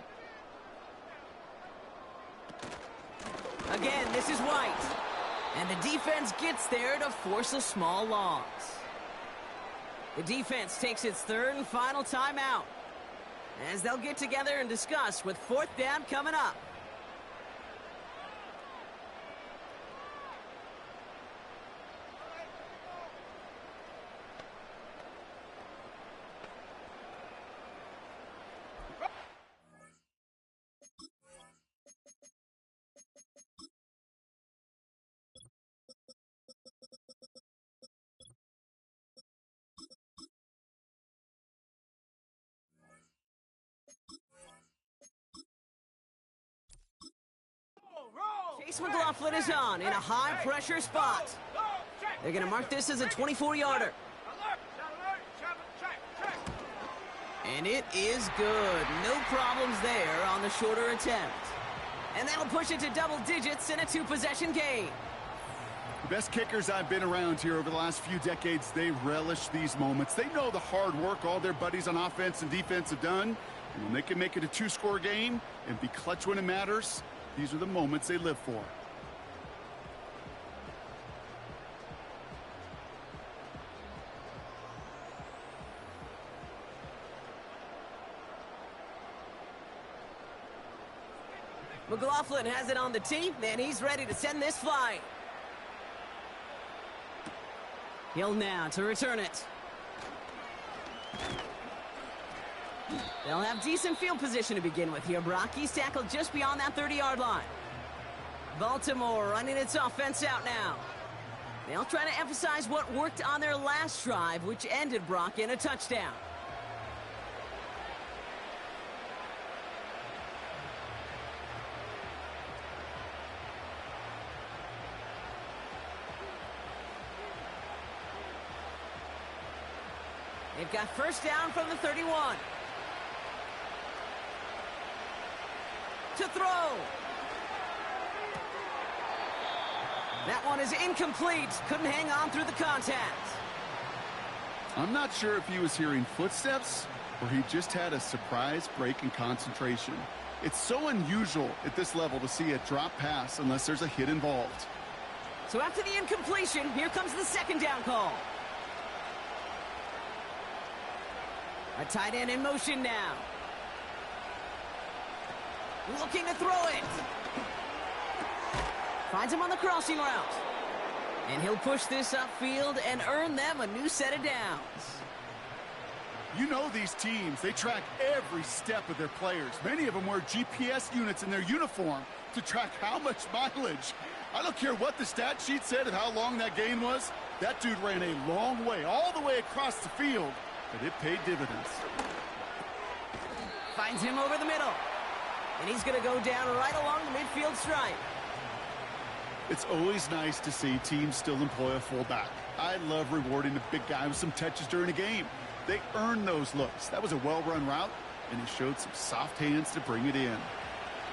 Again, this is White. And the defense gets there to force a small loss. The defense takes its third and final timeout, as they'll get together and discuss with fourth down coming up. Chase McLaughlin is on in a high-pressure spot. They're going to mark this as a 24-yarder. And it is good. No problems there on the shorter attempt. And that'll push it to double digits in a two-possession game. The best kickers I've been around here over the last few decades, they relish these moments. They know the hard work all their buddies on offense and defense have done. And when they can make it a two-score game and be clutch when it matters, these are the moments they live for. McLaughlin has it on the tee, and he's ready to send this flying. Hill now to return it. They'll have decent field position to begin with here, Brock. He's tackled just beyond that 30-yard line. Baltimore running its offense out now. They'll try to emphasize what worked on their last drive, which ended, Brock, in a touchdown. They've got first down from the 31. To throw. That one is incomplete. Couldn't hang on through the contact. I'm not sure if he was hearing footsteps or he just had a surprise break in concentration. It's so unusual at this level to see a drop pass unless there's a hit involved. So after the incompletion, here comes the second down call. A tight end in motion now. Looking to throw it. Finds him on the crossing route. And he'll push this upfield and earn them a new set of downs. You know these teams, they track every step of their players. Many of them wear GPS units in their uniform to track how much mileage. I don't care what the stat sheet said and how long that gain was. That dude ran a long way, all the way across the field. But it paid dividends. Finds him over the middle. And he's going to go down right along the midfield stripe. It's always nice to see teams still employ a fullback. I love rewarding the big guy with some touches during a game. They earn those looks. That was a well-run route, and he showed some soft hands to bring it in.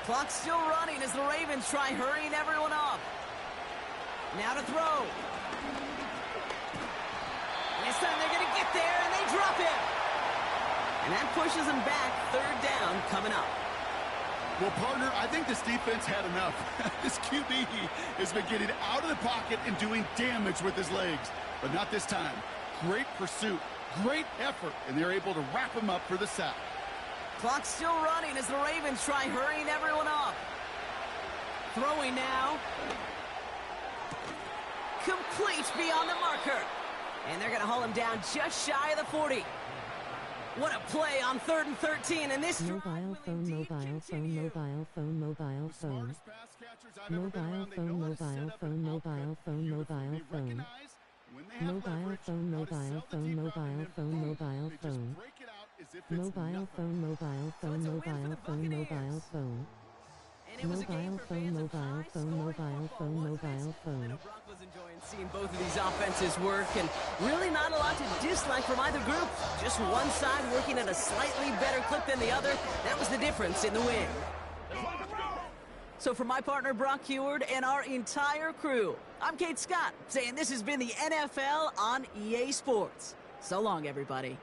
Clock's still running as the Ravens try hurrying everyone up. Now to throw. This time they're going to get there, and they drop him. And that pushes them back. Third down coming up. Well, partner, I think this defense had enough. This QB has been getting out of the pocket and doing damage with his legs. But not this time. Great pursuit, great effort, and they're able to wrap him up for the sack. Clock's still running as the Ravens try hurrying everyone up. Throwing now. Complete beyond the marker. And they're going to haul him down just shy of the 40. What a play on 3rd and 13 in this. Mobile phone, mobile phone, mobile phone, mobile phone. Mobile phone, mobile phone, mobile phone, mobile phone. Mobile phone, mobile phone, mobile phone, mobile phone. Mobile phone, mobile phone, mobile phone, mobile phone. Mobile phone, mobile phone, mobile phone, mobile phone. Brock was enjoying seeing both of these offenses work, and really not a lot to dislike from either group. Just one side working at a slightly better clip than the other. That was the difference in the win. So for my partner Brock Heward and our entire crew, I'm Kate Scott, saying this has been the NFL on EA Sports. So long, everybody.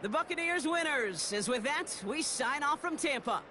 The Buccaneers winners, as with that, we sign off from Tampa.